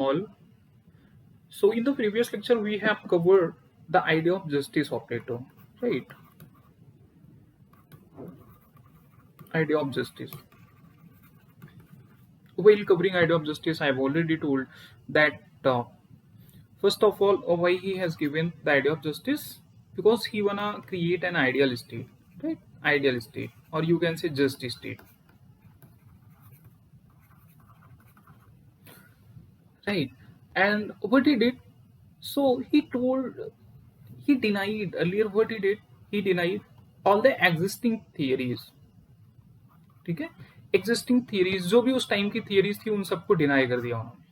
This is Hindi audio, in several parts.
all. So in the previous lecture we have covered the idea of justice operator, right? Idea of justice. While covering idea of justice, I have already told that first of all, why he has given the idea of justice, because he wanna create an ideal state, right? Ideal state, or you can say justice state, right? And what he did, so he told, he denied earlier. What he did, he denied all the existing theories. ठीक है, एग्जिस्टिंग थियरीज जो भी उस टाइम की थियरीज थी उन सबको डिनाई कर दिया उन्होंने,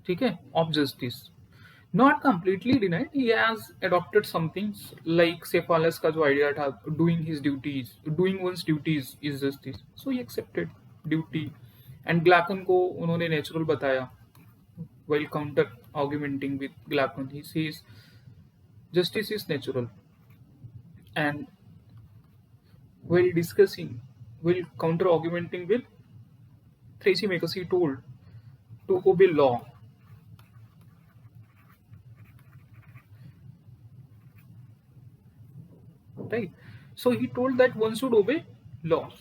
ठीक है, of justice. Not completely denied, he has adopted something like Cephalus का जो आइडिया था, doing his duties, doing one's duties is justice, so he accepted duty. And Glaucon को उन्होंने नेचुरल बताया. while counter argumenting with Glacon, he says justice is natural. And while discussing, while counter argumenting with Thrasymachus, he told to obey law. Right? So he told that one should obey laws.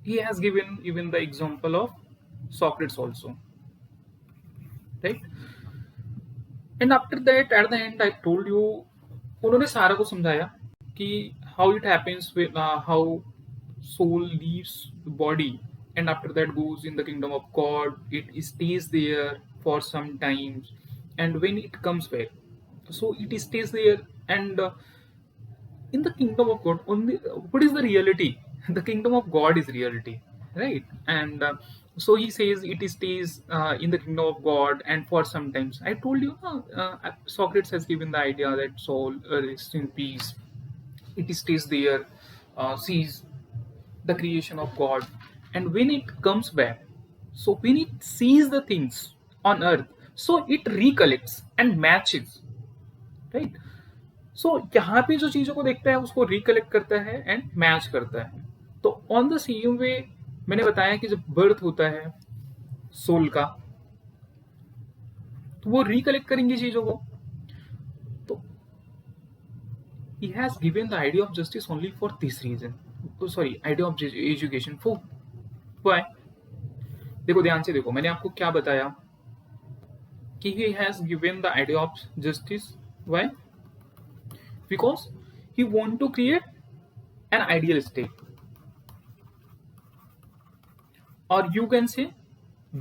He has given even the example of Socrates also. Right? And after that, at the end, I told you, उन्होंने सारा को समझाया कि how it happens with how soul leaves the body and after that goes in the kingdom of God. It stays there for some time, and when it comes back, so it stays there. And in the kingdom of God, only what is the reality? The kingdom of God is reality, right? And so he says it stays in the kingdom of God, and for sometimes I told you, Socrates has given the idea that soul rests in peace. It stays there, sees the creation of God, and when it comes back, so when it sees the things on earth, so it recollects and matches, right? सो यहाँ पे जो चीजों को देखता है उसको रिकलेक्ट करता है एंड मैच करता है. तो ऑन द सेम वे मैंने बताया कि जब बर्थ होता है सोल का, तो वो रिकलेक्ट करेंगे चीजों को. तो he has given the idea of justice only for this reason. Sorry, idea of education for why. देखो ध्यान से देखो, मैंने आपको क्या बताया कि he has given the idea of justice. Why? Because he want to create an ideal state, or you can say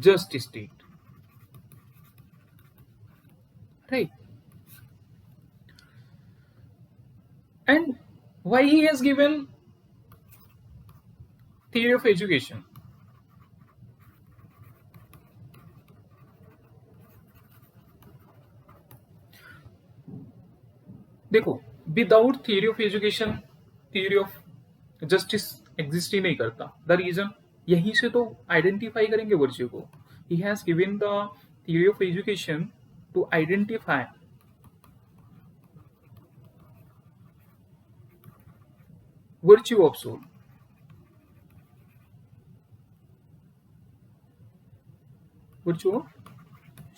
just state, right? And why he has given theory of education? देखो, without theory of education theory of justice exist ही नहीं करता. द रीजन, यहीं से तो आइडेंटिफाई करेंगे वर्च्यू को. He has given the theory of education to identify virtue of soul. Virtue of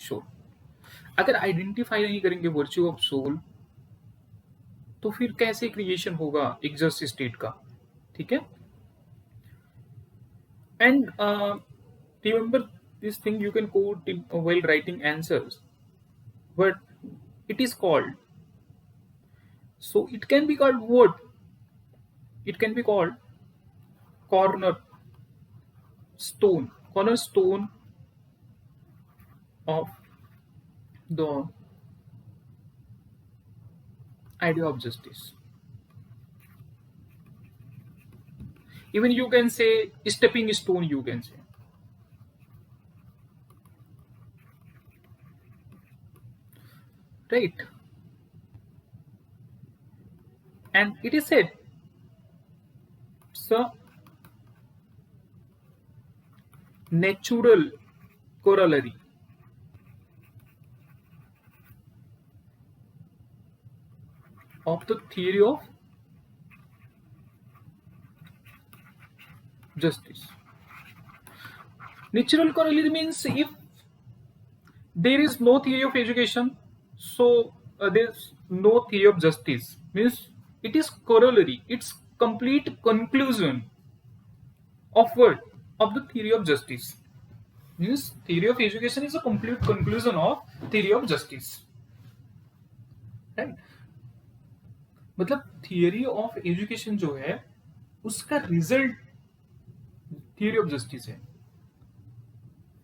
soul. अगर आइडेंटिफाई नहीं करेंगे वर्च्यू ऑफ सोल, तो फिर कैसे क्रिएशन होगा एक जस्ट स्टेट का? ठीक है. And remember this thing you can coat while writing answers, but it is called, so it can be called what? It can be called corner cornerstone of the idea of justice. Even you can say stepping stone, you can say, right? And it is said, so natural corollary of the theory of justice. Natural corollary means if there is no theory of education, so there is no theory of justice, means it is corollary, it's complete conclusion of what, of the theory of justice, means theory of education is a complete conclusion of theory of justice, right? मतलब थियरी ऑफ एजुकेशन जो है उसका रिजल्ट थियरी ऑफ जस्टिस है,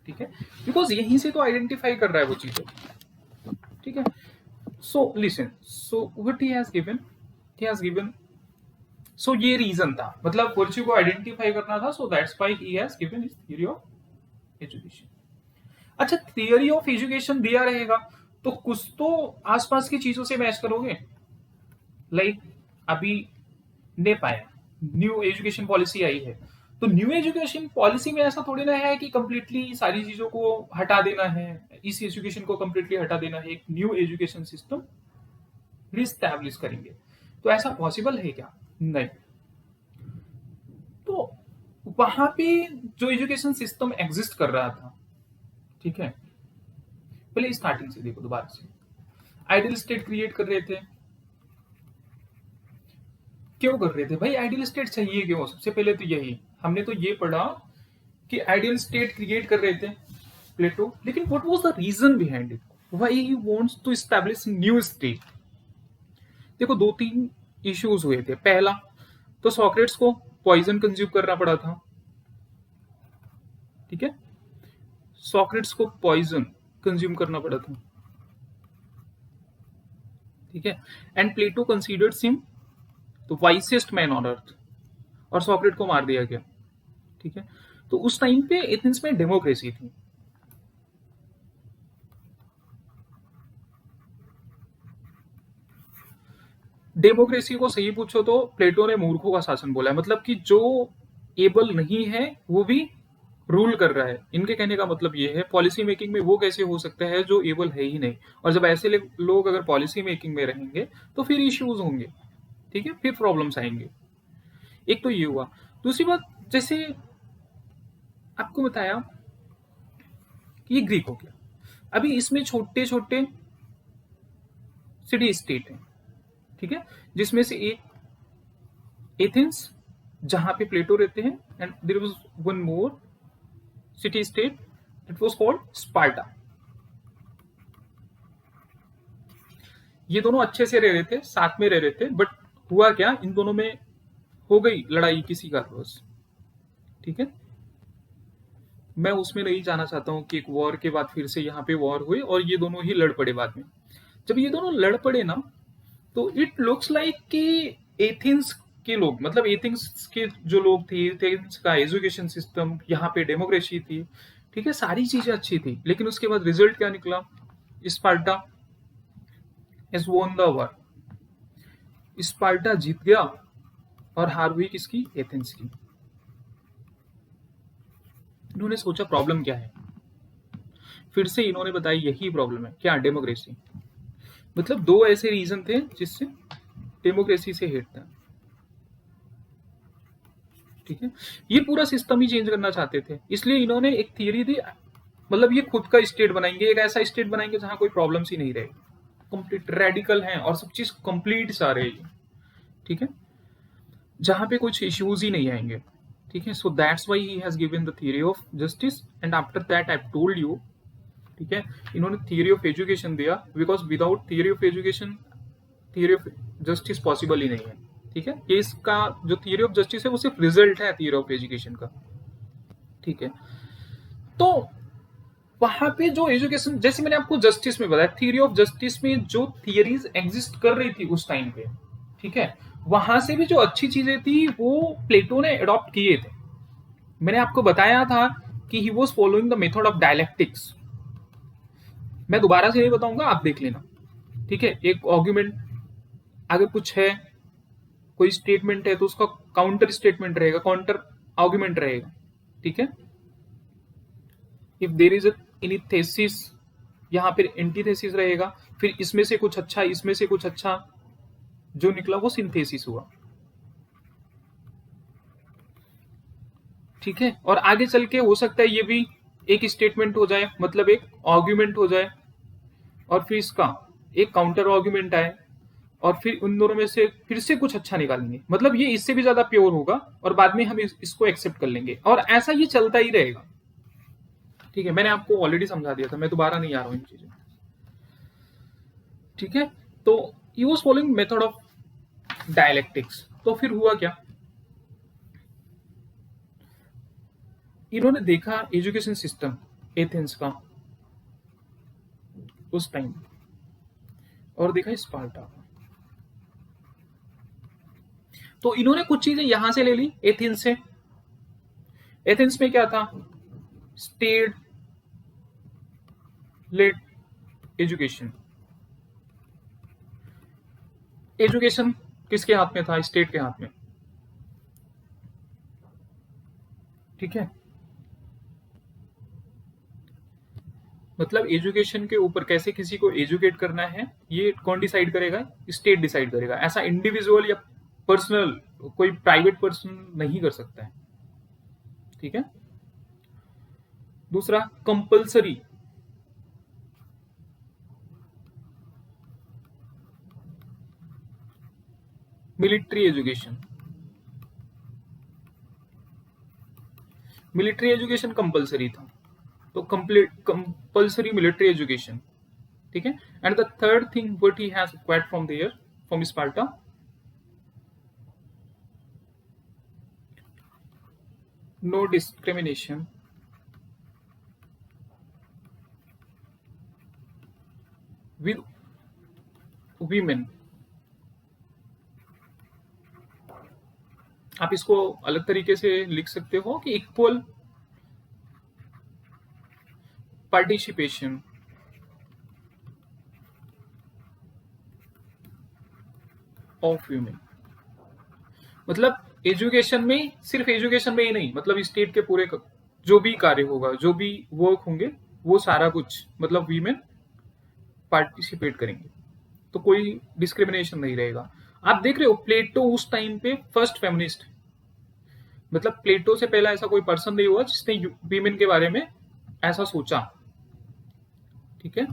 ठीक है, बिकॉज यहीं से तो आइडेंटिफाई कर रहा है वो चीजें, ठीक है। So listen, so what he has given, so ये रीजन था, मतलब वर्च्यू को आइडेंटिफाई करना था, so that's why he has given his theory of education. अच्छा, थियरी ऑफ एजुकेशन दिया रहेगा तो कुछ तो आसपास की चीजों से मैच करोगे, लाइक अभी ने पाया न्यू एजुकेशन पॉलिसी आई है, तो न्यू एजुकेशन पॉलिसी में ऐसा थोड़ी ना है कि कंप्लीटली सारी चीजों को हटा देना है, इस एजुकेशन को कंप्लीटली हटा देना है, एक न्यू एजुकेशन सिस्टम रिस्टैब्लिश करेंगे, तो ऐसा पॉसिबल है क्या? नहीं। तो वहां पे जो एजुकेशन सिस्टम एग्जिस्ट कर रहा था, ठीक है, पहले स्टार्टिंग से देखो, दोबारा से आइडियल स्टेट क्रिएट कर रहे थे, क्यों कर रहे थे भाई? आइडियल स्टेट चाहिए क्यों? सबसे पहले तो यही हमने तो ये पढ़ा कि आइडियल स्टेट क्रिएट कर रहे थे प्लेटो, लेकिन what was the reason behind it, why he wants to establish new state? देखो, दो तीन इश्यूज हुए थे। पहला तो सॉक्रेट्स को पॉइजन कंज्यूम करना पड़ा था, ठीक है, सॉक्रेट्स को पॉइजन कंज्यूम करना पड़ा था, ठीक है, and Plato considered him the wisest man on earth, और सॉक्रेट को मार दिया गया, ठीक है। तो उस टाइम पे एथेंस में डेमोक्रेसी थी, डेमोक्रेसी को सही पूछो तो प्लेटो ने मूर्खों का शासन बोला है, मतलब कि जो एबल नहीं है वो भी रूल कर रहा है। इनके कहने का मतलब ये है, पॉलिसी मेकिंग में वो कैसे हो सकता है जो एबल है ही नहीं, और जब ऐसे लोग अगर पॉलिसी मेकिंग में रहेंगे तो फिर इश्यूज होंगे, ठीक है, फिर प्रॉब्लम्स आएंगे। एक तो ये हुआ। दूसरी बात, जैसे आपको बताया कि ये ग्रीक हो गया, अभी इसमें छोटे छोटे सिटी स्टेट हैं, ठीक है, जिसमें से एक एथेंस जहां पे प्लेटो रहते हैं, and there was one more city state, it was called Sparta. ये दोनों अच्छे से रह रहे थे, साथ में रह रहे थे, बट हुआ क्या, इन दोनों में हो गई लड़ाई किसी कारणवश, ठीक है। मैं उसमें नहीं जाना चाहता हूं कि एक वॉर के बाद फिर से यहाँ पे वॉर हुई और ये दोनों ही लड़ पड़े बाद में। जब ये दोनों लड़ पड़े ना, तो इट लुक्स लाइक कि एथेंस के लोग, मतलब एथेंस के जो लोग थे, एथेंस का एजुकेशन सिस्टम, यहाँ पे डेमोक्रेसी थी, ठीक है, सारी चीजें अच्छी थी, लेकिन उसके बाद रिजल्ट क्या निकला? Sparta has won the war, Sparta जीत गया और हार हुई किसकी? एथेंस की। इन्होंने सोचा प्रॉब्लम क्या है, फिर से इन्होंने बताया यही प्रॉब्लम है, क्या? डेमोक्रेसी। मतलब दो ऐसे रीजन थे जिससे डेमोक्रेसी से हेट था, ठीक है। ये पूरा सिस्टम ही चेंज करना चाहते थे, इसलिए इन्होंने एक थियरी दी, मतलब ये खुद का स्टेट बनाएंगे, एक ऐसा स्टेट बनाएंगे जहां कोई प्रॉब्लम्स ही नहीं रहेगी, कंप्लीट रेडिकल हैं और सब चीज कंप्लीट सारे, ठीक है, जहां पे कुछ इश्यूज ही नहीं आएंगे, ठीक है। So that's why he has given the theory of justice, and after that I have told you, ठीक है, इन्होंने थियरी ऑफ एजुकेशन दिया, because without theory of education theory of justice possible ही नहीं है, ठीक है। ये इसका जो थियरी ऑफ जस्टिस है वो सिर्फ रिजल्ट है थियरी ऑफ एजुकेशन का, ठीक है। तो वहां पे जो एजुकेशन, जैसे मैंने आपको जस्टिस में बताया, थियरी ऑफ जस्टिस में जो थियरीज एग्जिस्ट कर रही थी उस टाइम पे, ठीक है, वहां से भी जो अच्छी चीजें थी वो प्लेटो ने अडॉप्ट किए थे। मैंने आपको बताया था कि he was following the method of dialectics, मैं दोबारा से नहीं बताऊंगा, आप देख लेना, ठीक है। एक आर्गुमेंट, अगर कुछ है, कोई स्टेटमेंट है तो उसका काउंटर स्टेटमेंट रहेगा, काउंटर आर्गुमेंट रहेगा, ठीक है। If there is any thesis, यहाँ पर एंटीथेसिस रहेगा, फिर इसमें से कुछ अच्छा, इसमें से कुछ अच्छा, जो निकला वो सिंथेसिस हुआ, ठीक है। और आगे चल के हो सकता है ये भी एक स्टेटमेंट हो जाए, मतलब एक आर्ग्यूमेंट हो जाए, और फिर इसका एक काउंटर आर्ग्यूमेंट आए, और फिर उन दोनों में से फिर से कुछ अच्छा निकालेंगे, मतलब ये इससे भी ज्यादा प्योर होगा, और बाद में हम इसको एक्सेप्ट कर लेंगे, और ऐसा ये चलता ही रहेगा। ठीक है, मैंने आपको ऑलरेडी समझा दिया था, मैं दोबारा नहीं आ रहा हूँ इन चीजों। ठीक है, तो he was following method of dialectics. तो फिर हुआ क्या, इन्होंने देखा एजुकेशन सिस्टम एथेंस का उस टाइम, और देखा स्पार्टा का। तो इन्होंने कुछ चीजें यहां से ले ली एथेंस से। एथेंस में क्या था, स्टेट लेड एजुकेशन। एजुकेशन किसके हाथ में था, स्टेट के हाथ में। ठीक है, मतलब एजुकेशन के ऊपर कैसे किसी को एजुकेट करना है, ये कौन डिसाइड करेगा, स्टेट डिसाइड करेगा। ऐसा इंडिविजुअल या पर्सनल कोई प्राइवेट पर्सन नहीं कर सकता है। ठीक है, दूसरा compulsory, military education. Military education compulsory था, तो कंप्लीट कंपल्सरी मिलिट्री एजुकेशन। ठीक है, and the third thing what he has acquired from there, from Sparta, no discrimination with women. आप इसको अलग तरीके से लिख सकते हो कि इक्वल पार्टिसिपेशन ऑफ ह्यूमन। मतलब एजुकेशन में, सिर्फ एजुकेशन में ही नहीं, मतलब स्टेट के पूरे जो भी कार्य होगा, जो भी वर्क होंगे, वो सारा कुछ मतलब वीमेन पार्टिसिपेट करेंगे, तो कोई डिस्क्रिमिनेशन नहीं रहेगा। आप देख रहे हो प्लेटो उस टाइम पे फर्स्ट फेमिनिस्ट, मतलब प्लेटो से पहला ऐसा कोई पर्सन नहीं हुआ जिसने वीमेन के बारे में ऐसा सोचा। ठीक है,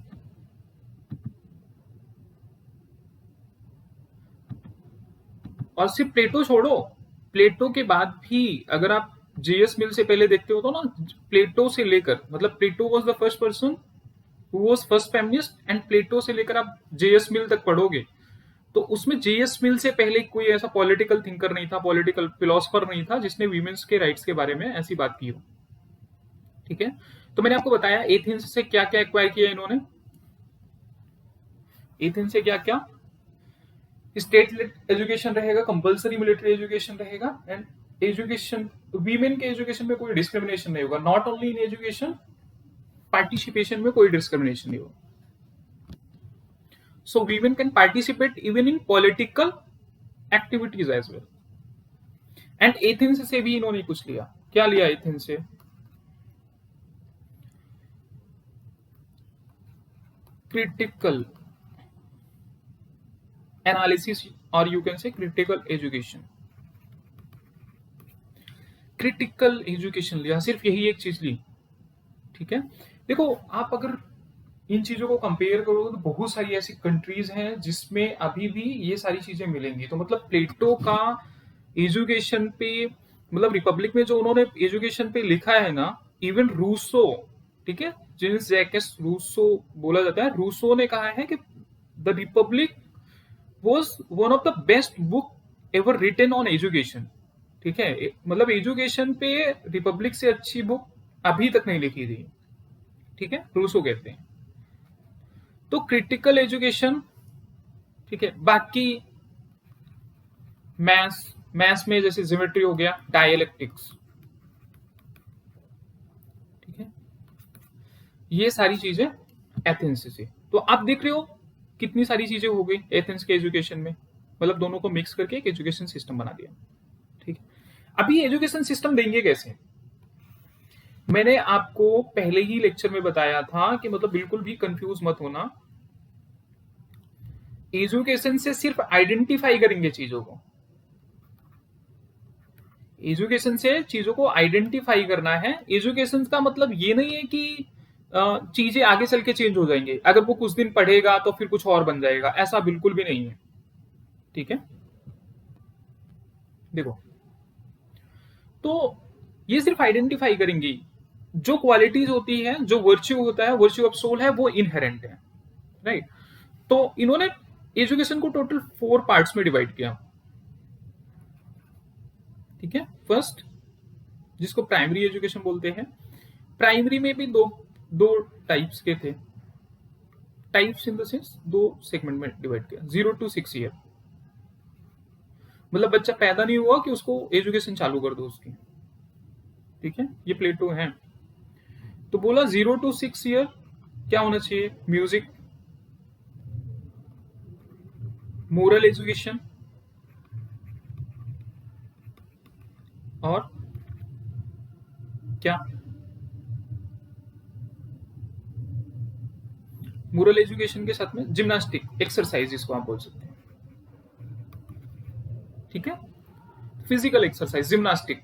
और सिर्फ प्लेटो छोड़ो, प्लेटो के बाद भी अगर आप जेएस मिल से पहले देखते हो तो ना, प्लेटो से लेकर, मतलब Plato was the first person who was first feminist, and Plato से लेकर आप जेएस मिल तक पढ़ोगे तो उसमें जेएस मिल से पहले कोई ऐसा पॉलिटिकल थिंकर नहीं था, पॉलिटिकल फिलोसफर नहीं था जिसने वीमेन्स के राइट्स के बारे में ऐसी बात की हो। ठीक है, तो मैंने आपको बताया एथेंस से क्या क्या एक्वायर किया इन्होंने। एथेंस से क्या क्या, स्टेट एजुकेशन रहेगा, कंपल्सरी मिलिट्री एजुकेशन रहेगा, एंड एजुकेशन, वीमेन के एजुकेशन में कोई डिस्क्रिमिनेशन नहीं होगा, not only in education, participation में कोई डिस्क्रिमिनेशन नहीं होगा। So women can participate even in political activities as well. And Athens से भी इन्होंने कुछ लिया, क्या लिया एथेंस से, क्रिटिकल एनालिसिस, और you can say critical education. Critical education लिया, सिर्फ यही एक चीज ली। ठीक है, देखो आप अगर इन चीजों को कंपेयर करोगे तो बहुत सारी ऐसी कंट्रीज हैं जिसमें अभी भी ये सारी चीजें मिलेंगी। तो मतलब प्लेटो का एजुकेशन पे, मतलब रिपब्लिक में जो उन्होंने एजुकेशन पे लिखा है ना, इवन रूसो, ठीक है, जेम्स जैकस रूसो बोला जाता है, रूसो ने कहा है कि the Republic was one of the best book ever written on education. ठीक है, मतलब एजुकेशन पे रिपब्लिक से अच्छी बुक अभी तक नहीं लिखी थी। ठीक है, रूसो कहते हैं। तो क्रिटिकल एजुकेशन, ठीक है, बाकी मैथ्स, मैथ्स में जैसे ज्योमेट्री हो गया, डायलेक्टिक्स। ठीक है, ये सारी चीजें एथेंस से। तो आप देख रहे हो कितनी सारी चीजें हो गई एथेंस के एजुकेशन में, मतलब दोनों को मिक्स करके एक एजुकेशन सिस्टम बना दिया। ठीक है, अभी एजुकेशन सिस्टम देंगे कैसे, मैंने आपको पहले ही लेक्चर में बताया था कि मतलब बिल्कुल भी कंफ्यूज मत होना, एजुकेशन से सिर्फ आइडेंटिफाई करेंगे चीजों को, एजुकेशन से चीजों को आइडेंटिफाई करना है। एजुकेशन का मतलब ये नहीं है कि चीजें आगे चल के चेंज हो जाएंगे, अगर वो कुछ दिन पढ़ेगा तो फिर कुछ और बन जाएगा, ऐसा बिल्कुल भी नहीं है। ठीक है, देखो, तो ये सिर्फ आइडेंटिफाई करेंगी। जो क्वालिटीज होती है, जो वर्च्यू होता है, वर्च्यू ऑफ सोल है, वो इनहेरेंट है, राइट। तो इन्होंने एजुकेशन को टोटल 4 पार्ट्स में डिवाइड किया। ठीक है, फर्स्ट, जिसको प्राइमरी एजुकेशन बोलते हैं। प्राइमरी में भी दो दो टाइप्स के थे। टाइप्स इन द सेंस, दो सेगमेंट में डिवाइड किया। 0 to 6 ईयर, मतलब बच्चा पैदा नहीं हुआ कि उसको एजुकेशन चालू कर दो उसकी। ठीक है, ये प्लेटो है। तो बोला 0 to 6 ईयर क्या होना चाहिए? म्यूजिक, मोरल एजुकेशन, और क्या? मोरल एजुकेशन के साथ में जिम्नास्टिक, एक्सरसाइज इसको आप बोल सकते हैं। ठीक है, फिजिकल एक्सरसाइज, जिम्नास्टिक।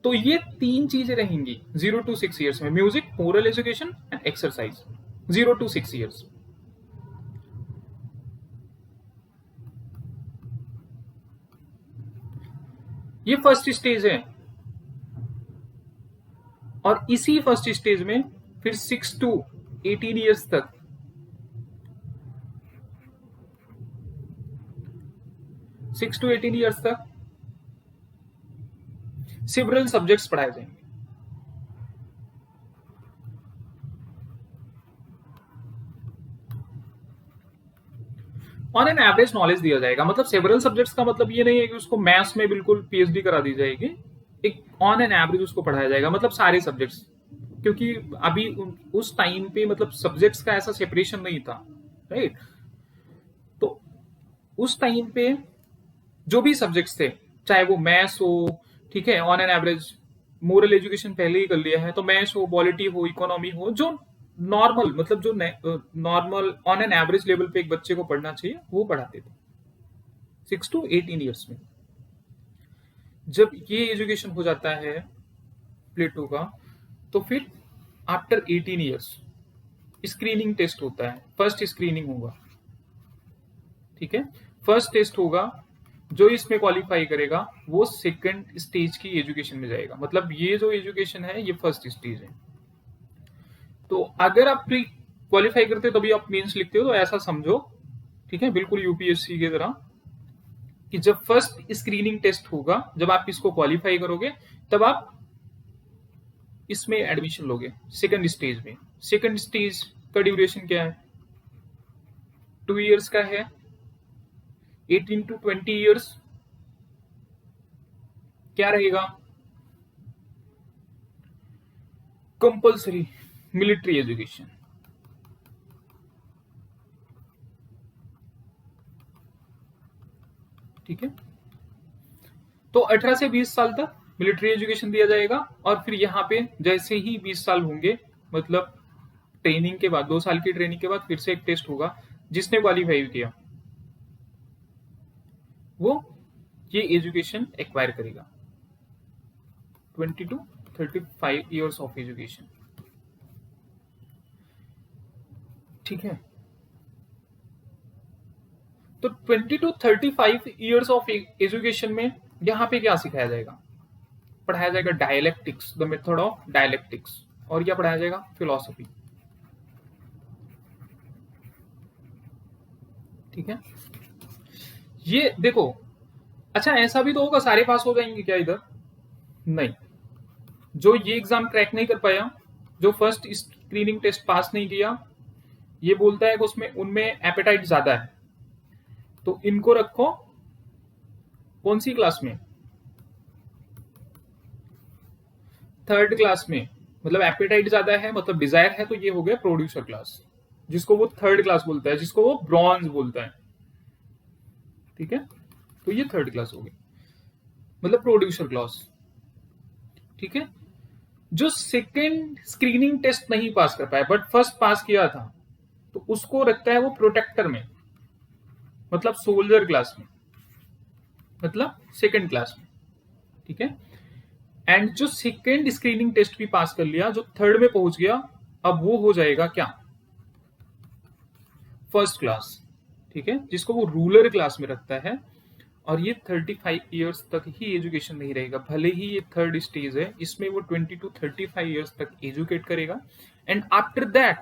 तो ये 3 चीजें रहेंगी 0 to 6 ईयर्स में, music, moral education and exercise. 0 to 6 years. ये फर्स्ट स्टेज है, और इसी फर्स्ट स्टेज में फिर 6 to 18 ईयर्स तक 6 to 18 ईयर्स तक सेवरल सब्जेक्ट्स पढ़ाए जाएंगे। ऑन एन एवरेज नॉलेज दिया जाएगा। मतलब सेवरल सब्जेक्ट्स का मतलब ये नहीं है कि उसको मैथ्स में बिल्कुल पीएचडी करा दी जाएगी। एक ऑन एन एवरेज उसको पढ़ाया जाएगा, मतलब सारे सब्जेक्ट्स। क्योंकि अभी उस टाइम पे मतलब सब्जेक्ट्स का ऐसा सेपरेशन नहीं था, राइट। तो उस टाइम पे जो भी सब्जेक्ट्स थे, चाहे वो मैथ्स हो, ठीक है, on an average, moral education पहले ही कर लिया है तो मैथ्स हो, पॉलिटी हो, इकोनॉमी हो, जो नॉर्मल, मतलब जो normal on an average level पे एक बच्चे को पढ़ना चाहिए, वो पढ़ाते थे 6 to 18 ईयर्स में। जब ये एजुकेशन हो जाता है प्लेटो का, तो फिर आफ्टर 18 ईयर्स स्क्रीनिंग टेस्ट होता है। फर्स्ट स्क्रीनिंग होगा, ठीक है, फर्स्ट टेस्ट होगा। जो इसमें क्वालिफाई करेगा वो सेकंड स्टेज की एजुकेशन में जाएगा। मतलब ये जो एजुकेशन है ये फर्स्ट स्टेज है। तो अगर आप प्री क्वालिफाई करते हो तभी आप मेंस लिखते हो, तो ऐसा समझो, ठीक है, बिल्कुल यूपीएससी की तरह, कि जब फर्स्ट स्क्रीनिंग टेस्ट होगा, जब आप इसको क्वालिफाई करोगे, तब आप इसमें एडमिशन लोगे सेकंड स्टेज में। सेकंड स्टेज का ड्यूरेशन क्या है? 2 ईयर्स का है। 18 to 20 ईयर्स क्या रहेगा? Compulsory military education. ठीक है, तो 18 से 20 साल तक मिलिट्री एजुकेशन दिया जाएगा। और फिर यहाँ पे जैसे ही 20 साल होंगे, मतलब ट्रेनिंग के बाद, 2 साल की ट्रेनिंग के बाद फिर से एक टेस्ट होगा। जिसने क्वालिफाई किया वो ये एजुकेशन एक्वायर करेगा। 20 to 35 ईयर्स ऑफ एजुकेशन। ठीक है, तो 20 to 35 ईयर्स ऑफ एजुकेशन में यहाँ पे क्या सिखाया जाएगा? पढ़ाया जाएगा dialectics, the method of dialectics. और क्या पढ़ाया जाएगा? फिलॉसफी। ठीक है, ये देखो, अच्छा ऐसा भी तो होगा सारे पास हो जाएंगे क्या इधर? नहीं। जो ये एग्जाम क्रैक नहीं कर पाया, जो फर्स्ट स्क्रीनिंग टेस्ट पास नहीं किया, ये बोलता है कि उसमें उनमें एपेटाइट ज्यादा है, तो इनको रखो कौन सी क्लास में? 3rd क्लास में। मतलब एपेटाइट ज्यादा है, मतलब डिजायर है, तो ये हो गया प्रोड्यूसर क्लास, जिसको वो 3rd क्लास बोलता है, जिसको वो ब्रॉन्ज बोलता है। ठीक है, तो ये 3rd क्लास हो गई, मतलब प्रोड्यूसर क्लास। ठीक है, जो सेकेंड स्क्रीनिंग टेस्ट नहीं पास कर पाया बट फर्स्ट पास किया था, तो उसको रखता है वो प्रोटेक्टर में, मतलब सोल्जर क्लास में, मतलब सेकेंड क्लास में। ठीक है, एंड जो सेकेंड स्क्रीनिंग टेस्ट भी पास कर लिया, जो थर्ड में पहुंच गया, अब वो हो जाएगा क्या, फर्स्ट क्लास। ठीक है, जिसको वो रूलर क्लास में रखता है। और ये 35 ईयर्स तक ही एजुकेशन नहीं रहेगा, भले ही ये थर्ड स्टेज है, इसमें वो 20 to 35 ईयर्स तक एजुकेट करेगा। एंड आफ्टर दैट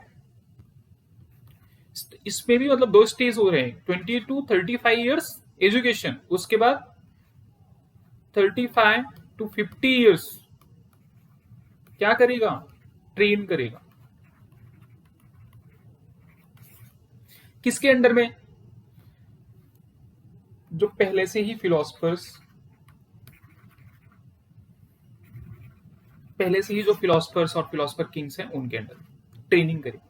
इसमें भी मतलब दो स्टेज हो रहे हैं, 20 to 35 ईयर्स एजुकेशन, उसके बाद 35 to 50 ईयर्स क्या करेगा, ट्रेन करेगा। किसके अंडर में, जो पहले से ही फिलोसफर्स, और फिलोसफर किंग्स हैं उनके अंडर ट्रेनिंग करेगा।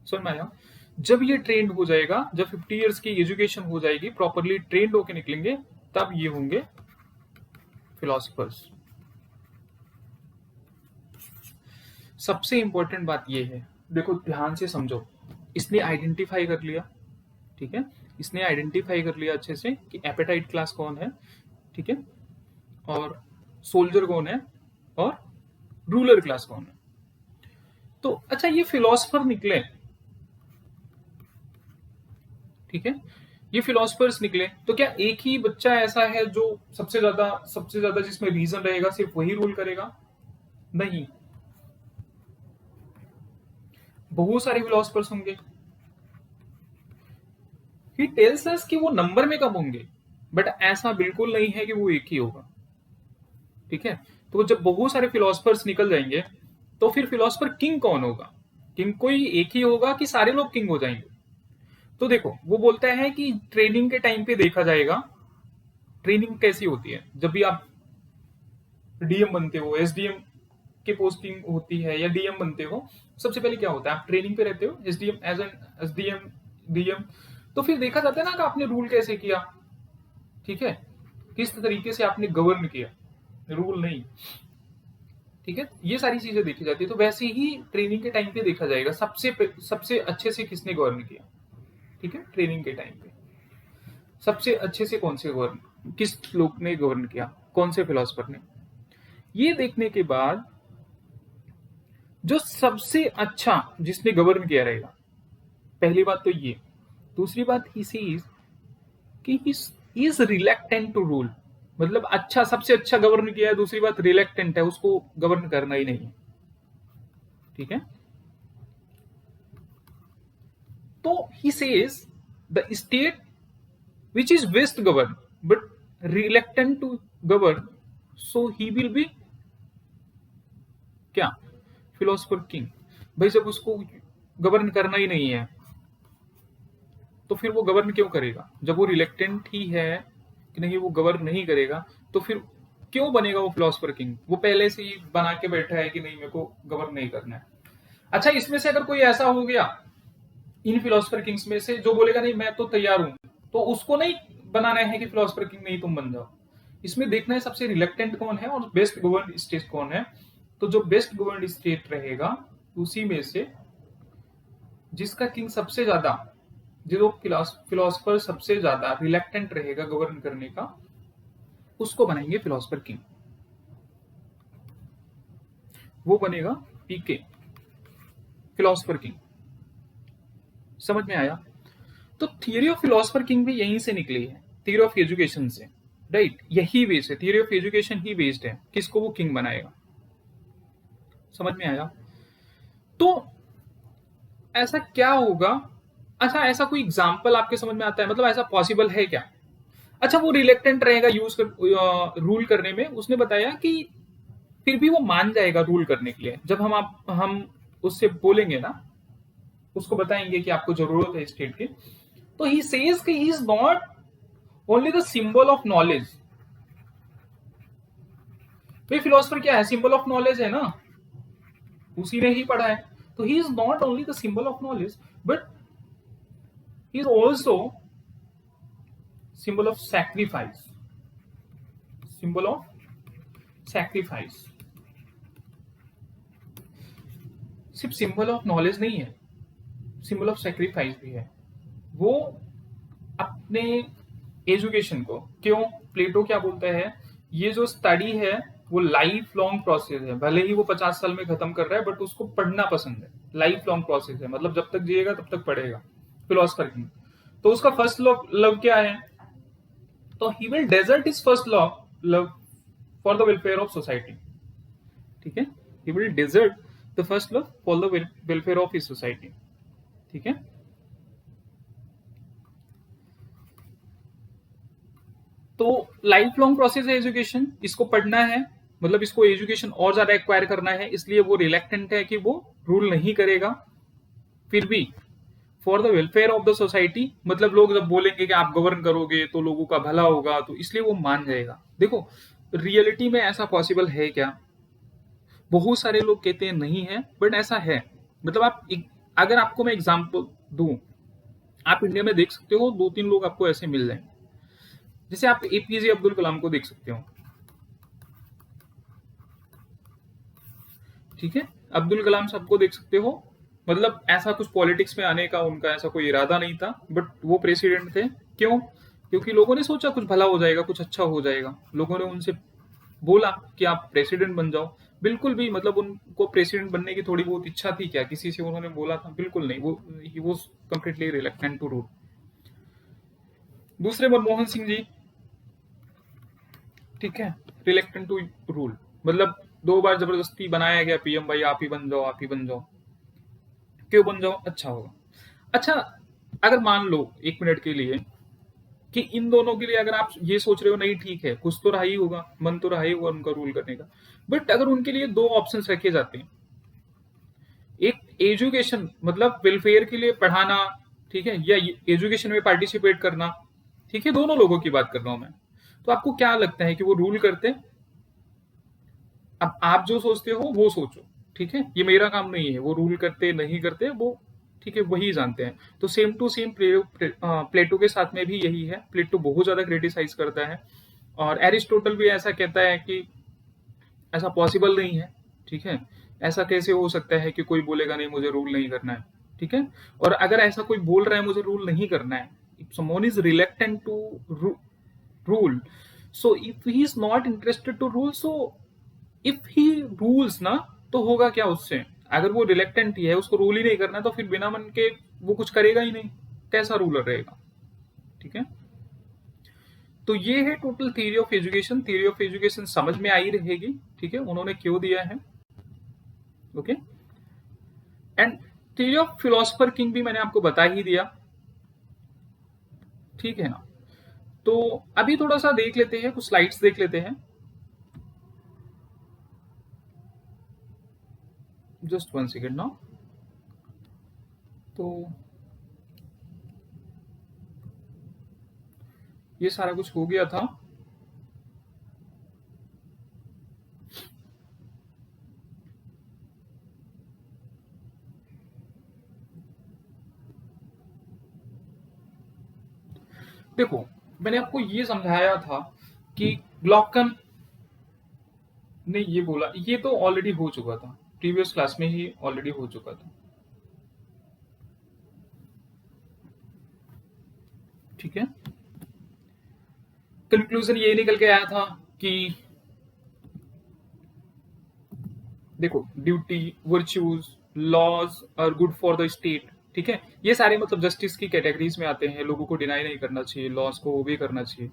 समझ में आया। जब ये ट्रेंड हो जाएगा, जब 50 ईयर्स की एजुकेशन हो जाएगी, प्रॉपरली ट्रेंड होके निकलेंगे, तब ये होंगे फिलोसफर्स। सबसे इंपॉर्टेंट बात ये है, देखो ध्यान से समझो, इसने आइडेंटिफाई कर लिया, ठीक है, इसने आइडेंटिफाई कर लिया अच्छे से कि एपेटाइट क्लास कौन है, ठीक है, और सोल्जर कौन है, और रूलर क्लास कौन है। तो अच्छा, ये फिलोसफर निकले, ठीक है, ये फिलोसफर्स निकले, तो क्या एक ही बच्चा ऐसा है जो सबसे ज्यादा जिसमें रीजन रहेगा सिर्फ वही रूल करेगा? नहीं, बहुत सारे फिलोसफर्स होंगे। ही टेल्स अस कि वो नंबर में कम होंगे, बट ऐसा बिल्कुल नहीं है कि वो एक ही होगा। ठीक है, तो जब बहुत सारे फिलोसफर्स निकल जाएंगे, तो फिर फिलोसफर किंग कौन होगा? किंग कोई एक ही होगा कि सारे लोग किंग हो जाएंगे? तो देखो, वो बोलता है कि ट्रेनिंग के टाइम पे देखा जाएगा। ट्रेनिंग कैसी होती है, जब भी आप डीएम बनते हो, एसडीएम की पोस्टिंग होती है, या डीएम बनते हो, सबसे पहले क्या होता है, आप ट्रेनिंग पे रहते हो, SDM as an SDM DM. तो फिर देखा जाता है ना कि आपने रूल कैसे किया, ठीक है, किस तरीके से आपने गवर्न किया, रूल नहीं, ठीक है, ये सारी चीजें देखी जाती है। तो वैसे ही ट्रेनिंग के टाइम पे देखा जाएगा सबसे अच्छे से किसने गवर्न किया। ठीक है, ट्रेनिंग के टाइम पे सबसे अच्छे से कौन से गवर्न, किस लोग ने गवर्न किया, कौन से फिलोसफर ने। ये देखने के बाद जो सबसे अच्छा जिसने गवर्न किया रहेगा, पहली बात तो ये। दूसरी बात ही सीज कि he is reluctant to rule, मतलब अच्छा, सबसे अच्छा गवर्न किया है। दूसरी बात, रिलेक्टेंट है, उसको गवर्न करना ही नहीं है। ठीक है, तो he says the state which is best govern but reluctant to govern, so he will be क्या, फिलोसफर किंग। भाई जब उसको गवर्न करना ही नहीं है, तो फिर वो गवर्न क्यों करेगा? जब वो रिलेक्टेंट ही है कि नहीं, वो गवर्न नहीं करेगा, तो फिर क्यों बनेगा वो फिलोसफर किंग? वो पहले से ही बना के बैठा है कि नहीं, मेरे को गवर्न नहीं करना है। अच्छा, इसमें से अगर कोई ऐसा हो गया इन फिलोसफर किंग्स में से जो बोलेगा नहीं मैं तो तैयार हूं, तो उसको नहीं बनाना है कि फिलोसफर किंग नहीं तुम बन जाओ। इसमें देखना है सबसे रिलेक्टेंट कौन है और बेस्ट गवर्न स्टेट कौन है। तो जो बेस्ट गवर्न स्टेट रहेगा, उसी में से जिसका किंग सबसे ज्यादा, जो फिलोसफर सबसे ज्यादा रिलेक्टेंट रहेगा गवर्न करने का, उसको बनाएंगे फिलोसफर किंग। वो बनेगा पीके, फिलोसफर किंग। समझ में आया? तो थियरी ऑफ फिलोसफर किंग भी यहीं से निकली है, थियरी ऑफ एजुकेशन से, राइट? यही बेस है, theory of education he based है, किसको वो किंग बनाएगा। समझ में आया? तो ऐसा क्या होगा? अच्छा, ऐसा कोई एग्जाम्पल आपके समझ में आता है, मतलब ऐसा पॉसिबल है क्या? अच्छा, वो रिलेक्टेंट रहेगा रूल करने में, उसने बताया कि फिर भी वो मान जाएगा रूल करने के लिए। जब हम उससे बोलेंगे ना, उसको बताएंगे कि आपको जरूरत है स्टेट की, तो ही सेज कि he is not only the symbol of knowledge. तो फिलोसफर क्या है? सिंबल ऑफ नॉलेज है ना, उसी ने ही पढ़ा है। तो he is not only the symbol of knowledge, but he is also symbol of sacrifice, symbol of sacrifice. सिर्फ सिंबल ऑफ नॉलेज नहीं है, सिंबल ऑफ सैक्रिफाइस भी है। वो अपने एजुकेशन को, क्यों, प्लेटो क्या बोलता है, ये जो स्टडी है वो लाइफ लॉन्ग प्रोसेस है, भले ही वो 50 साल में खत्म कर रहा है बट उसको पढ़ना पसंद है। लाइफ लॉन्ग प्रोसेस है, मतलब जब तक जिएगा तब तक पढ़ेगा। फिलोसफर किंग, तो उसका फर्स्ट लव लव क्या है? तो he will desert is first love love for the welfare of society. ठीक है, he will desert the first love for the welfare of his society. ठीक है, तो लाइफ लॉन्ग प्रोसेस है एजुकेशन, इसको पढ़ना है, मतलब इसको एजुकेशन और ज्यादा एक्वायर करना है, इसलिए वो रिलेक्टेंट है कि वो रूल नहीं करेगा। फिर भी for the welfare of the society, मतलब लोग जब बोलेंगे कि आप गवर्न करोगे तो लोगों का भला होगा, तो इसलिए वो मान जाएगा। देखो, रियलिटी में ऐसा पॉसिबल है क्या? बहुत सारे लोग कहते हैं नहीं है, बट ऐसा है। मतलब अगर आपको मैं एग्जांपल दूं, आप इंडिया में देख सकते हो 2-3 लोग आपको ऐसे मिल जाएंगे। जैसे आप एपीजे अब्दुल कलाम को देख सकते हो। ठीक है, अब्दुल कलाम साहब को देख सकते हो। मतलब ऐसा कुछ पॉलिटिक्स में आने का उनका ऐसा कोई इरादा नहीं था, बट वो प्रेसिडेंट थे। क्यों? क्योंकि लोगों ने सोचा कुछ भला हो जाएगा, कुछ अच्छा हो जाएगा। लोगों ने उनसे बोला कि आप प्रेसिडेंट बन जाओ। बिल्कुल भी, मतलब उनको प्रेसिडेंट बनने की थोड़ी बहुत इच्छा थी क्या? किसी से उन्होंने बोला था? बिल्कुल नहीं। वो he was completely reluctant to rule. दूसरे मनमोहन सिंह जी, ठीक है, रिलेक्टेंट टू रूल, मतलब 2 बार जबरदस्ती बनाया गया पीएम, भाई आप ही बन जाओ, आप ही बन जाओ। क्यों बन जाओ? अच्छा होगा। अच्छा, अगर मान लो 1 मिनट के लिए कि इन दोनों के लिए अगर आप ये सोच रहे हो नहीं ठीक है, कुछ तो रहा ही होगा, मन तो रहा ही होगा उनका रूल करने का, बट अगर उनके लिए 2 ऑप्शंस रखे जाते हैं, एक एजुकेशन मतलब वेलफेयर के लिए पढ़ाना, ठीक है, या एजुकेशन में पार्टिसिपेट करना, ठीक है, दोनों लोगों की बात कर रहा हूं मैं, तो आपको क्या लगता है कि वो रूल करते? अब आप जो सोचते हो वो सोचो, ठीक है, ये मेरा काम नहीं है वो रूल करते नहीं करते, वो ठीक है वही जानते हैं। तो सेम टू सेम प्लेटो के साथ में भी यही है। प्लेटो बहुत ज्यादा क्रिटिसाइज करता है, और एरिस्टोटल भी ऐसा कहता है कि ऐसा पॉसिबल नहीं है। ठीक है, ऐसा कैसे हो सकता है कि कोई बोलेगा नहीं मुझे रूल नहीं करना है? ठीक है, और अगर ऐसा कोई बोल रहा है मुझे रूल नहीं करना है, if someone is reluctant to rule, so if he is not interested to rule, so if he rules ना, तो होगा क्या उससे? अगर वो रिलेक्टेंट ही है, उसको रूल ही नहीं करना, तो फिर बिना मन के वो कुछ करेगा ही नहीं, कैसा रूलर रहेगा? ठीक है, तो ये है total theory of education. Theory of education समझ में आई रहेगी, ठीक है, उन्होंने क्यों दिया है। Okay, and theory of philosopher king भी मैंने आपको बता ही दिया, ठीक है ना। तो अभी थोड़ा सा देख लेते हैं, कुछ स्लाइड्स देख लेते हैं। जस्ट 1 सेकेंड ना। तो ये सारा कुछ हो गया था। देखो, मैंने आपको ये समझाया था कि ग्लॉकन ने ये बोला, ये तो ऑलरेडी हो चुका था, प्रीवियस क्लास में ही ऑलरेडी हो चुका था। ठीक है, कंक्लूजन ये निकल के आया था कि देखो, duty, virtues, laws are good for the state. ठीक है, ये सारे मतलब जस्टिस की कैटेगरीज में आते हैं। लोगों को डिनाई नहीं करना चाहिए, लॉज को ओबे करना चाहिए।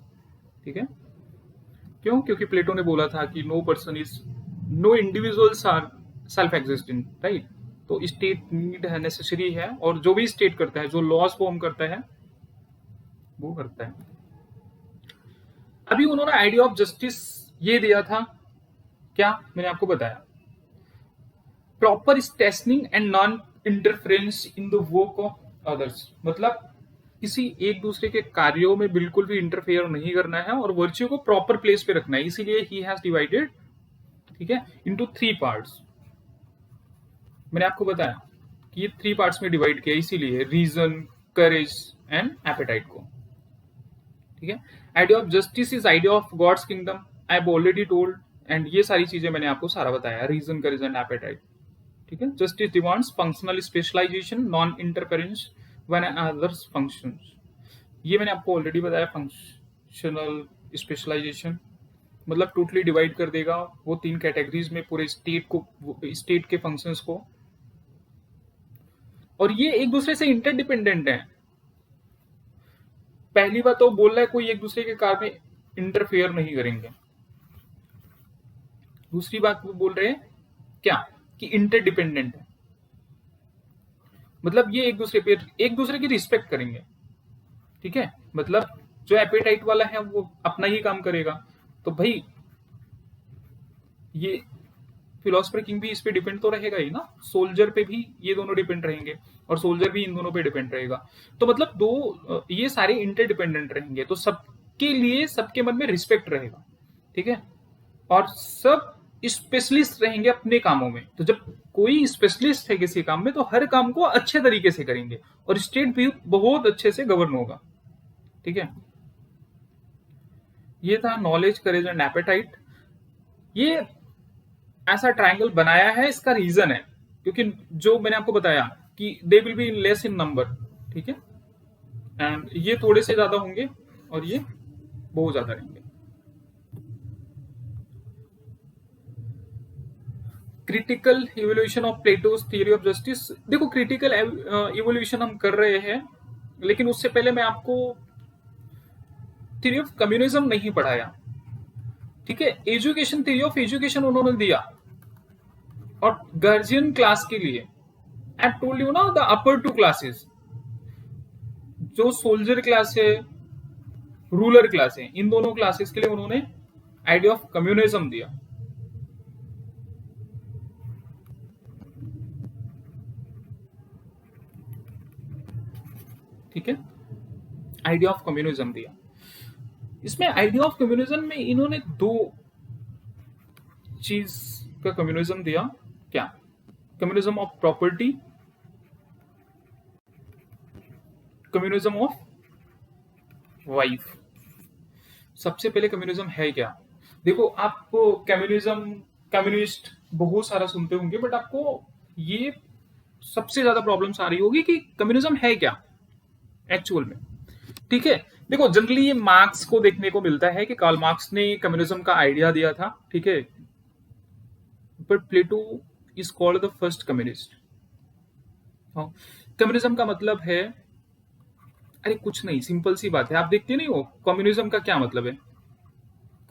ठीक है, क्यों? क्योंकि प्लेटो ने बोला था कि no person is, no individuals are self existing, right. तो स्टेट नीड है, नेसेसरी है, और जो भी स्टेट करता है, जो लॉज फॉर्म करता है, वो करता है। अभी उन्होंने आइडिया ऑफ जस्टिस ये दिया था, क्या मैंने आपको बताया, proper stationing and non interference in the work of others, मतलब किसी एक दूसरे के कार्यों में बिल्कुल भी इंटरफेयर नहीं करना है, और वर्च्यू को प्रॉपर प्लेस पे रखना है। इसीलिए ही हैज डिवाइडेड, ठीक है, इनटू 3 पार्ट्स। मैंने आपको बताया कि ये 3 पार्ट्स में डिवाइड किया, इसीलिए रीजन, करेज एंड एपेटाइट को। ठीक है, idea of justice is idea of God's kingdom, I have already told, and ये सारी चीजें मैंने आपको सारा बताया, रीजन, करेज एंड एपेटाइट। ठीक है, justice demands functional specialisation, non interference when others functions. ये मैंने आपको ऑलरेडी बताया, फंक्शनल स्पेशलाइजेशन, मतलब टोटली डिवाइड कर देगा वो 3 कैटेगरीज में पूरे स्टेट को, स्टेट के फंक्शंस को। और ये एक दूसरे से इंटरडिपेंडेंट है। पहली बात तो बोल रहा है कोई एक दूसरे के कार्य में इंटरफेयर नहीं करेंगे। दूसरी बात वो बोल रहे हैं क्या कि इंटरडिपेंडेंट है, मतलब ये एक दूसरे की रिस्पेक्ट करेंगे। ठीक है, मतलब जो एपेटाइट वाला है वो अपना ही काम करेगा। तो भाई ये फिलोसफर किंग भी इस पे डिपेंड तो रहेगा ही ना, सोल्जर पे भी ये दोनों डिपेंड रहेंगे और सोल्जर भी इन दोनों पे डिपेंड रहेगा। तो मतलब दो ये सारे इंटरडिपेंडेंट रहेंगे, तो सबके लिए सबके मन में रिस्पेक्ट रहेगा। ठीक है, और सब स्पेशलिस्ट रहेंगे अपने कामों में। तो जब कोई स्पेशलिस्ट है किसी काम में तो हर काम को अच्छे तरीके से करेंगे और स्टेट भी बहुत अच्छे से गवर्न होगा। ठीक है, ये था नॉलेज, करेज एंड एपेटाइट। ये ऐसा ट्रायंगल बनाया है, इसका रीजन है क्योंकि जो मैंने आपको बताया कि they will be less in number. ठीक है, एंड ये थोड़े से ज्यादा होंगे और ये बहुत ज्यादा रहेंगे। Critical evolution of plateaus theory of justice. देखो क्रिटिकल इवोल्यूशन हम कर रहे हैं, लेकिन उससे पहले मैं आपको थ्योरी ऑफ कम्युनिज्म नहीं पढ़ाया। ठीक है, एजुकेशन, थ्योरी ऑफ एजुकेशन उन्होंने दिया और गार्जियन क्लास के लिए आई टोल्ड यू ना द अपर टू क्लासेस, जो सोल्जर क्लास है, रूलर क्लास है, इन दोनों क्लासेस के लिए उन्होंने आइडिया ऑफ कम्युनिज्म दिया। ठीक है, आइडिया ऑफ कम्युनिज्म दिया। इसमें आइडिया ऑफ कम्युनिज्म में इन्होंने दो चीज का कम्युनिज्म दिया। क्या? Communism of property, communism of wife. सबसे पहले कम्युनिज्म है क्या? देखो आपको कम्युनिज्म, कम्युनिस्ट बहुत सारा सुनते होंगे, बट आपको ये सबसे ज्यादा प्रॉब्लम्स आ रही होगी कि कम्युनिज्म है क्या एक्चुअल में। ठीक है, देखो जनरली ये मार्क्स को देखने को मिलता है कि कार्ल मार्क्स ने कम्युनिज्म का आइडिया दिया था। ठीक है, but Plato is called the first communist. Communism का मतलब है, अरे कुछ नहीं, सिंपल सी बात है, आप देखते नहीं हो कम्युनिज्म का क्या मतलब है?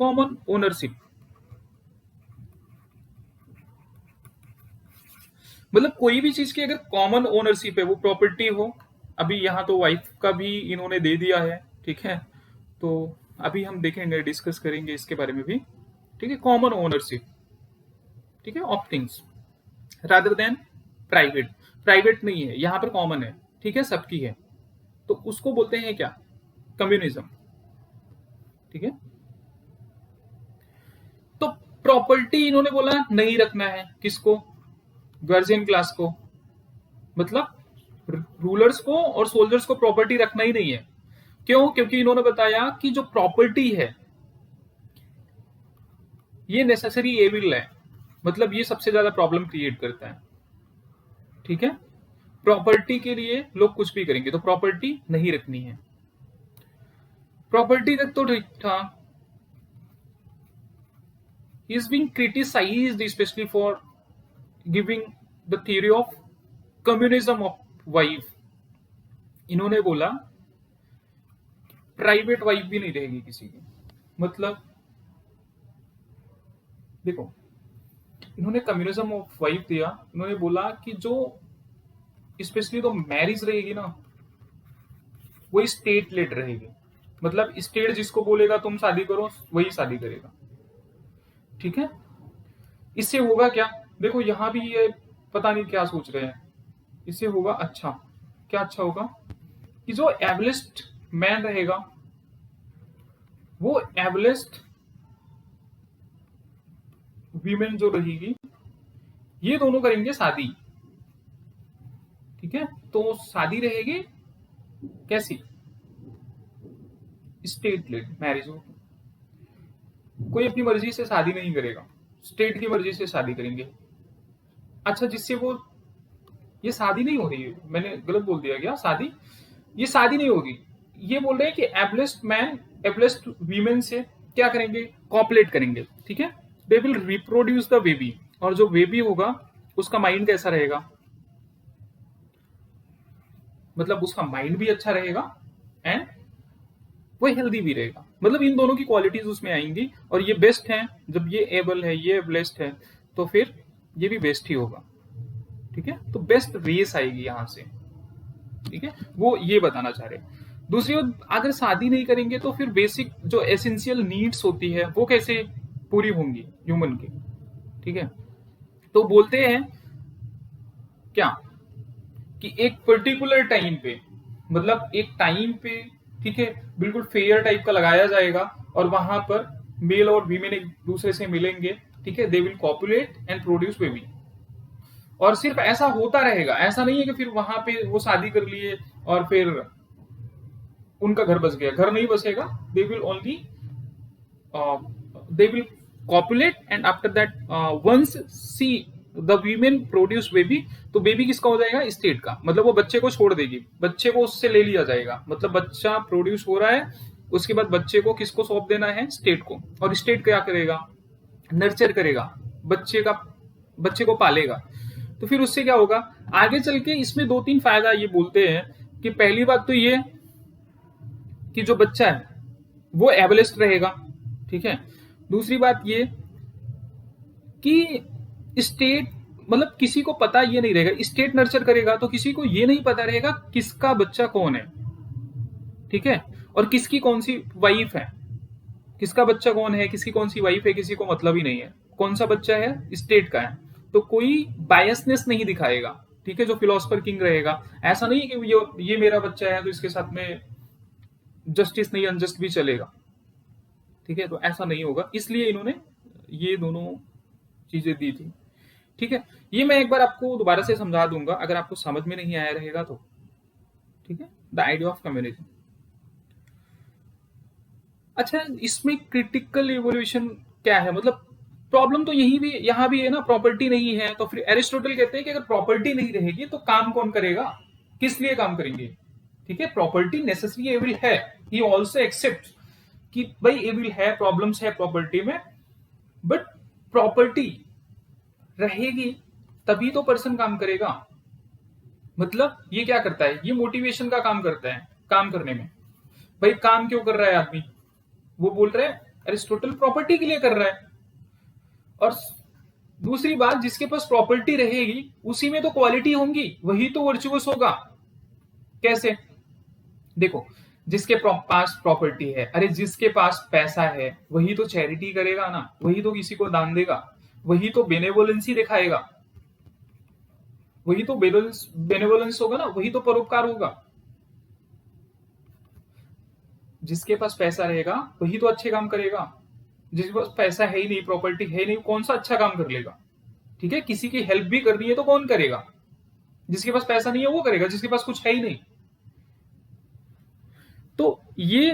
Common ownership. मतलब कोई भी चीज की अगर कॉमन ओनरशिप है, वो प्रॉपर्टी हो, अभी यहां तो वाइफ का भी इन्होंने दे दिया है। ठीक है, तो अभी हम देखेंगे, डिस्कस करेंगे इसके बारे में भी। ठीक है, कॉमन ओनरशिप, ठीक है, of things rather than private. Private नहीं है यहां पर, कॉमन है। ठीक है, सबकी है, तो उसको बोलते हैं क्या? कम्युनिज्म। ठीक है, तो प्रॉपर्टी इन्होंने बोला नहीं रखना है, किसको? गार्जियन क्लास को, मतलब रूलर्स को और सोल्जर्स को प्रॉपर्टी रखना ही नहीं है। क्यों? क्योंकि इन्होंने बताया कि जो प्रॉपर्टी है ये नेसेसरी एविल है, मतलब ये सबसे ज्यादा प्रॉब्लम क्रिएट करता है। ठीक है, प्रॉपर्टी के लिए लोग कुछ भी करेंगे, तो प्रॉपर्टी नहीं रखनी है। प्रॉपर्टी तक तो ठीक था। He is being criticized especially for giving the theory of communism of wife। इन्होंने बोला प्राइवेट वाइफ भी नहीं रहेगी किसी की। मतलब देखो, इन्होंने कम्युनिज्म ऑफ वाइफ दिया। इन्होंने बोला कि जो स्पेशली तो मैरिज रहेगी ना, वो स्टेट लेड रहेगी। मतलब स्टेट जिसको बोलेगा तुम शादी करो, वही शादी करेगा। ठीक है, इससे होगा क्या? देखो यहां भी ये पता नहीं क्या सोच रहे हैं। इससे होगा अच्छा, क्या अच्छा होगा कि जो एबलिस्ट मैन रहेगा, वो एबलिस्ट वीमेन जो रहेगी, ये दोनों करेंगे शादी। ठीक है, तो शादी रहेगी कैसी? स्टेट लेड मैरिज हो। कोई अपनी मर्जी से शादी नहीं करेगा, स्टेट की मर्जी से शादी करेंगे। अच्छा, जिससे वो, ये शादी नहीं हो रही है, मैंने गलत बोल दिया क्या? शादी, ये शादी नहीं होगी। ये बोल रहे हैं कि एबलेस्ट मैन एबलेस्ट वीमेन से क्या करेंगे, कॉपुलेट करेंगे, ठीक है, they will reproduce the baby, और जो बेबी होगा उसका माइंड कैसा रहेगा, मतलब उसका माइंड भी अच्छा रहेगा एंड वो हेल्दी भी रहेगा, मतलब इन दोनों की क्वालिटीज उसमें आएंगी, और ये बेस्ट है, जब ये एबल है ये ब्लेस्ड है तो फिर ये भी बेस्ट ही होगा, ठीक है, तो बेस्ट रेस आएगी यहां से, ठीक है, वो ये बताना चाह रहे हैं। दूसरी बात, अगर शादी नहीं करेंगे तो फिर बेसिक जो एसेंशियल नीड्स होती है वो कैसे पूरी होंगी ह्यूमन की, ठीक है, तो बोलते हैं क्या कि एक पर्टिकुलर टाइम पे, मतलब एक टाइम पे, ठीक है, बिल्कुल फेयर टाइप का लगाया जाएगा, और वहां पर मेल और फीमेल एक दूसरे से मिलेंगे, ठीक है, they will copulate and produce baby, और सिर्फ ऐसा होता रहेगा, ऐसा नहीं है कि फिर वहां पे वो शादी कर लिए और फिर उनका घर बस गया, घर नहीं बसेगा, they will only they will copulate and after that once see the women produce baby, तो बेबी किसका हो जाएगा, स्टेट का, मतलब वो बच्चे को छोड़ देगी, बच्चे को उससे ले लिया जाएगा, मतलब बच्चा प्रोड्यूस हो रहा है, उसके बाद बच्चे को किसको सौंप देना है, स्टेट को, और स्टेट क्या करेगा, नर्चर करेगा बच्चे का, बच्चे को पालेगा, तो फिर उससे क्या होगा आगे चल के, इसमें दो तीन फायदा ये बोलते हैं कि पहली बात तो ये कि जो बच्चा है वो एबलेस्ट रहेगा, ठीक है, दूसरी बात ये कि स्टेट, मतलब किसी को पता ये नहीं रहेगा, स्टेट नर्चर करेगा तो किसी को ये नहीं पता रहेगा किसका बच्चा कौन है, ठीक है, और किसकी कौन सी वाइफ है, किसका बच्चा कौन है, किसकी कौन सी वाइफ है, किसी को मतलब ही नहीं है, कौन सा बच्चा है स्टेट का है, तो कोई बायसनेस नहीं दिखाएगा, ठीक है, जो फिलोसफर किंग रहेगा, ऐसा नहीं है कि ये मेरा बच्चा है तो इसके साथ में जस्टिस नहीं अनजस्ट भी चलेगा, ठीक है, तो ऐसा नहीं होगा, इसलिए इन्होंने ये दोनों चीजें दी थी, ठीक है, ये मैं एक बार आपको दोबारा से समझा दूंगा अगर आपको समझ में नहीं आया रहेगा तो, ठीक है, द आइडिया ऑफ कम्युनिज्म। अच्छा, इसमें क्रिटिकल इवोल्यूशन क्या है, मतलब प्रॉब्लम तो यही भी यहां भी है ना, प्रॉपर्टी नहीं है, तो फिर एरिस्टोटल कहते हैं कि अगर प्रॉपर्टी नहीं रहेगी तो काम कौन करेगा, किस लिए काम करेंगे, ठीक है, प्रॉपर्टी नेसेसरी एविल है, ही ऑल्सो एक्सेप्ट कि भाई एविल है, प्रॉब्लम्स है प्रॉपर्टी में, बट प्रॉपर्टी रहेगी तभी तो पर्सन काम करेगा, मतलब ये क्या करता है, ये मोटिवेशन का काम करता है, काम करने में, भाई काम क्यों कर रहा है आदमी, वो बोल रहे हैं अरिस्टोटल प्रॉपर्टी के लिए कर रहा है, और दूसरी बात, जिसके पास प्रॉपर्टी रहेगी उसी में तो क्वालिटी होंगी, वही तो वर्चुअस होगा, कैसे, देखो, जिसके पास प्रॉपर्टी है, अरे जिसके पास पैसा है वही तो चैरिटी करेगा ना, वही तो किसी को दान देगा, वही तो बेनेवोलेंसी दिखाएगा, वही तो बेनेवोलेंस होगा ना, वही तो परोपकार होगा, जिसके पास पैसा रहेगा वही तो अच्छे काम करेगा, जिसके पास पैसा है ही नहीं, प्रॉपर्टी है ही नहीं, कौन सा अच्छा काम कर लेगा, ठीक है, किसी की हेल्प भी करनी है तो कौन करेगा, जिसके पास पैसा नहीं है वो करेगा, जिसके पास कुछ है ही नहीं, तो ये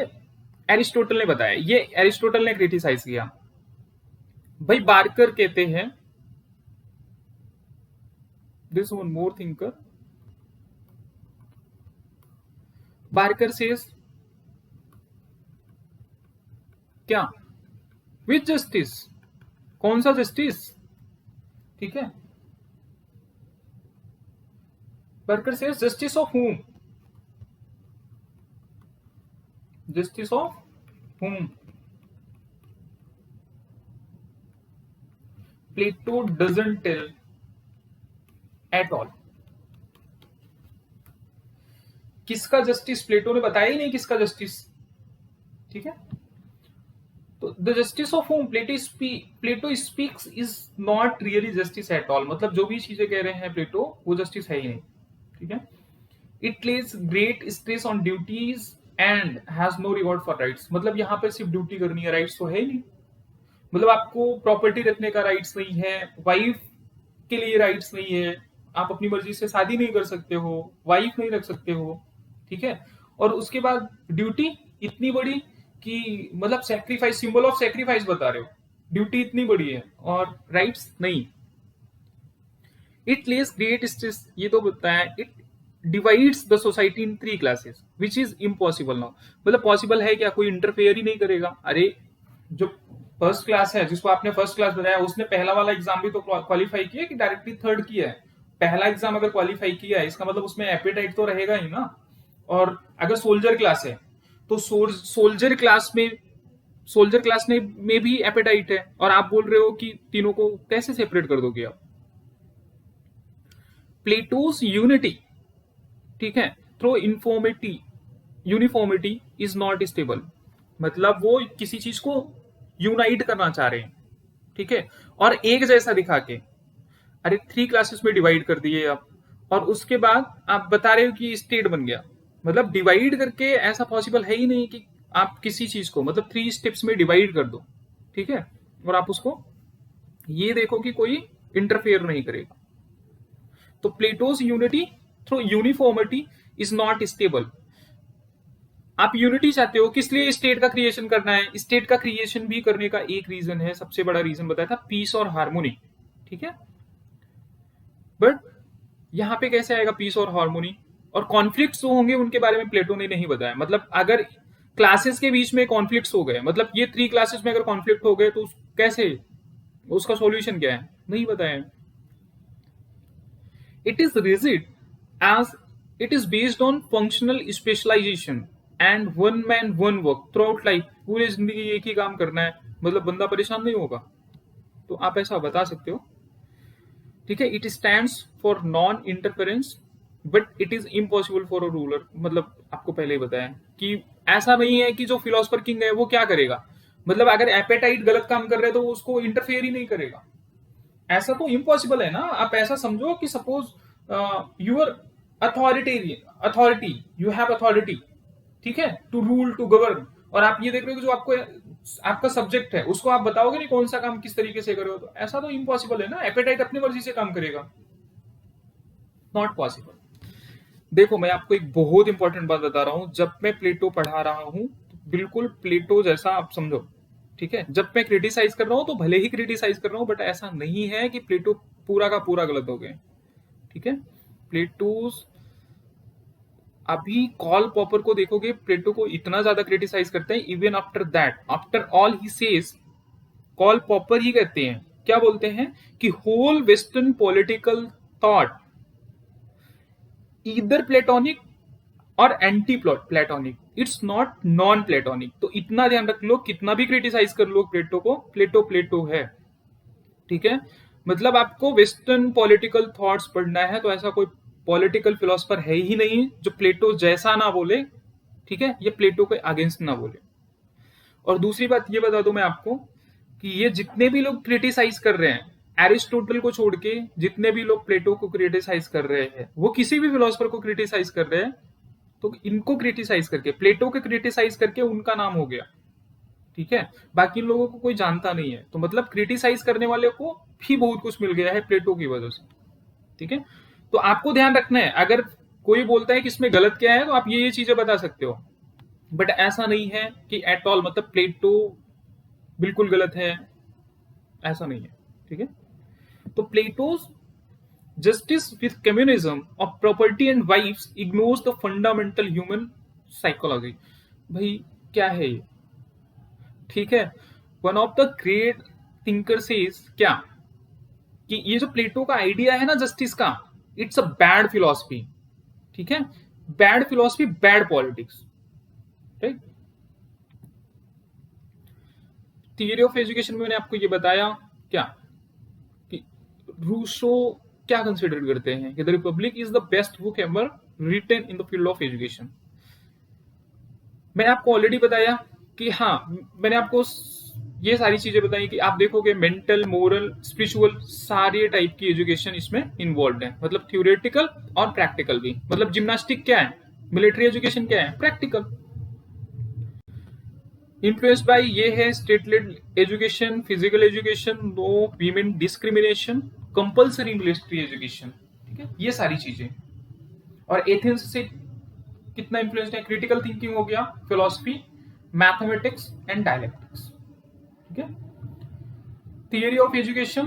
एरिस्टोटल ने बताया, ये एरिस्टोटल ने क्रिटिसाइज किया, भाई बार्कर कहते हैं, this one more thinker, Barker says क्या, विच जस्टिस, कौन सा जस्टिस, ठीक है, Barker says justice of whom, justice of whom, Plato doesn't tell at all, किसका जस्टिस, प्लेटो ने बताया ही नहीं किसका जस्टिस, ठीक है, तो the justice of whom Plato speaks is not really justice at all, मतलब जो भी चीजें कह रहे हैं प्लेटो वो जस्टिस है ही नहीं, ठीक है, it place great stress on duties and has no reward for rights, मतलब यहाँ पर सिर्फ ड्यूटी करनी है, राइट्स तो है ही नहीं, मतलब आपको प्रॉपर्टी रखने का राइट्स नहीं है, वाइफ के लिए राइट्स नहीं है, आप अपनी मर्जी से शादी नहीं कर सकते हो, वाइफ नहीं रख सकते हो, ठीक है, और उसके बाद ड्यूटी इतनी बड़ी कि मतलब सेक्रीफाइस, सिंबल ऑफ सेक्रीफाइस बता रहे हो, ड्यूटी इतनी बड़ी है और राइट्स नहीं, इट लेस ग्रेट स्ट्रेस, ये तो बताया, it divides the society in 3 classes which is impossible now, मतलब पॉसिबल है क्या, कोई इंटरफेयर ही नहीं करेगा, अरे जो फर्स्ट क्लास है, जिसको आपने फर्स्ट क्लास बताया, उसने पहला वाला एग्जाम भी तो क्वालिफाई किया कि डायरेक्टली थर्ड किया है? पहला एग्जाम अगर क्वालिफाई किया है, इसका मतलब उसमें एपेटाइट तो रहेगा ही ना। और अगर सोल्जर क्लास है, तो सोल्जर क्लास में भी एपेटाइट है, और आप बोल रहे हो कि तीनों को कैसे सेपरेट कर दोगे आप? प्लेटोस यूनिटी, ठीक है, through uniformity uniformity is not stable. मतलब वो किसी चीज को यूनाइट करना चाह रहे हैं, ठीक है, और एक जैसा दिखा के। अरे 3 क्लासेस में डिवाइड कर दिए आप, और उसके बाद आप बता रहे हो कि स्टेट बन गया। मतलब डिवाइड करके ऐसा पॉसिबल है ही नहीं कि आप किसी चीज को मतलब 3 स्टेप्स में डिवाइड कर दो, ठीक है, और आप उसको ये देखो कि कोई इंटरफेयर नहीं करेगा। तो Plato's unity through uniformity is not stable. आप यूनिटी चाहते हो, किस लिए स्टेट का क्रिएशन करना है? स्टेट का क्रिएशन भी करने का एक रीजन है, सबसे बड़ा रीजन बताया था, पीस और हार्मोनी, ठीक है। बट यहां पे कैसे आएगा पीस और हार्मोनी? और कॉन्फ्लिक्ट्स जो होंगे उनके बारे में प्लेटो ने नहीं बताया। मतलब अगर क्लासेस के बीच में कॉन्फ्लिक्ट्स हो गए, मतलब ये 3 क्लासेस में अगर कॉन्फ्लिक्ट हो गए, तो कैसे, उसका सॉल्यूशन क्या है, नहीं बताया। It is rigid as it is based on functional specialization and one man one work throughout life। पूरी जिंदगी एक ही काम करना है, मतलब बंदा परेशान नहीं होगा? तो आप ऐसा बता सकते हो, ठीक है। It stands for non interference but it is impossible for a ruler. मतलब आपको पहले ही बताया कि ऐसा नहीं है कि जो फिलोसफर किंग है वो क्या करेगा, मतलब अगर एपेटाइट गलत काम कर रहे हैं तो उसको इंटरफेयर ही नहीं करेगा। ऐसा तो इम्पॉसिबल है ना। आप ऐसा समझो कि suppose your authority you have authority, ठीक है, टू रूल टू गवर्न, और आप ये देख रहे हो कि जो आपको आपका सब्जेक्ट है उसको आप बताओगे नहीं कौन सा काम किस तरीके से करो, तो ऐसा तो इम्पॉसिबल है ना। एपेटाइट अपनी मर्जी से काम करेगा, नॉट पॉसिबल। देखो मैं आपको एक बहुत इंपॉर्टेंट बात बता रहा हूं, जब मैं प्लेटो पढ़ा रहा हूं तो बिल्कुल प्लेटो जैसा आप समझो, ठीक है। जब मैं क्रिटिसाइज कर रहा हूं तो भले ही क्रिटिसाइज कर रहा हूं, बट ऐसा नहीं है कि प्लेटो पूरा का पूरा गलत हो गए, ठीक है। प्लेटोस, अभी कॉल पॉपर को देखोगे, प्लेटो को इतना ज्यादा क्रिटिसाइज करते हैं, even after that, after all he says, Karl Popper ही कहते हैं, क्या बोलते हैं कि whole western political thought either Platonic और anti Platonic, it's not non Platonic. तो इतना ध्यान रख लो, कितना भी क्रिटिसाइज कर लो प्लेटो को, प्लेटो प्लेटो है, ठीक है। मतलब आपको वेस्टर्न पॉलिटिकल थॉट्स पढ़ना है तो ऐसा कोई पॉलिटिकल फिलोसफर है ही नहीं जो प्लेटो जैसा ना बोले, ठीक है, ये प्लेटो के अगेंस्ट ना बोले। और दूसरी बात ये बता दूं मैं आपको कि ये जितने भी लोग क्रिटिसाइज कर रहे हैं, एरिस्टोटल को छोड़ के जितने भी लोग प्लेटो को क्रिटिसाइज कर रहे हैं, वो किसी भी फिलोसफर को क्रिटिसाइज कर रहे हैं, तो इनको क्रिटिसाइज करके, प्लेटो को क्रिटिसाइज करके उनका नाम हो गया, ठीक है। बाकी लोगों को कोई जानता नहीं है, तो मतलब क्रिटिसाइज करने वाले को भी बहुत कुछ मिल गया है प्लेटो की वजह से, ठीक है। तो आपको ध्यान रखना है, अगर कोई बोलता है कि इसमें गलत क्या है तो आप ये चीजें बता सकते हो, बट ऐसा नहीं है कि एट ऑल मतलब प्लेटो बिल्कुल गलत है, ऐसा नहीं है, ठीक है। तो Plato's justice with communism of property and wives ignores the fundamental human psychology. भाई क्या है ये, ठीक है। One of the great thinker says क्या, कि ये जो प्लेटो का आइडिया है ना जस्टिस का, इट्स अ बैड फिलॉसफी, ठीक है। Bad philosophy, bad politics, right. Theory of education में मैंने आपको ये बताया क्या, कि रूसो क्या कंसिडर करते हैं कि the Republic is the best book ever written in the field of education. मैंने आपको ऑलरेडी बताया कि हाँ, मैंने आपको ये सारी चीजें बताई कि आप देखोगे मेंटल, मोरल, स्पिरिचुअल, सारे टाइप की एजुकेशन इसमें इन्वॉल्व है, मतलब थ्योरेटिकल और प्रैक्टिकल भी। मतलब जिम्नास्टिक क्या है, मिलिट्री एजुकेशन क्या है, प्रैक्टिकल। इन्फ्लुएंस बाय ये है state led education, physical education, no women discrimination, compulsory military education, ठीक है, ये सारी चीजें। और एथेंस से कितना इन्फ्लुएंस है, क्रिटिकल थिंकिंग हो गया, फिलोसफी, मैथमेटिक्स एंड डायलेक्टिक्स, ठीक है। Theory of education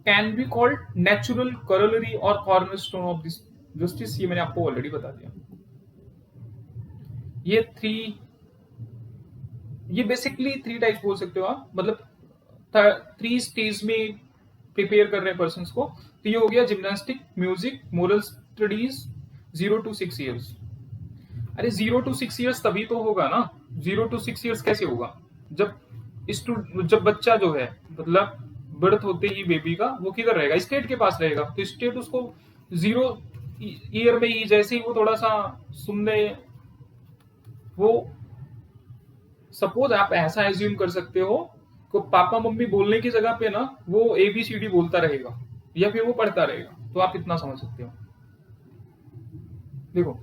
can be called natural corollary और कॉर्नरस्टोन ऑफ दिस जस्टिस, ये मैंने आपको ऑलरेडी बता दिया। ये 3 ये बेसिकली 3 टाइप्स बोल सकते हो आप, मतलब 3 स्टेज में प्रिपेयर कर रहे हैं पर्सन को। तो ये हो गया gymnastic, music, moral studies, 0 to 6 years। अरे 0 to 6 years तभी तो होगा ना, 0 to 6 years कैसे होगा? जब जब बच्चा जो है, मतलब बर्थ होते ही बेबी का, वो किधर रहेगा? स्टेट के पास रहेगा। तो स्टेट उसको 0 ईयर में ही जैसे ही वो थोड़ा सा सुनने, वो सपोज आप ऐसा एज्यूम कर सकते हो कि पापा मम्मी बोलने की जगह पे ना वो ABCD बोलता रहेगा या फिर वो पढ़ता रहेगा, तो आप इतना समझ सकते हो। देखो,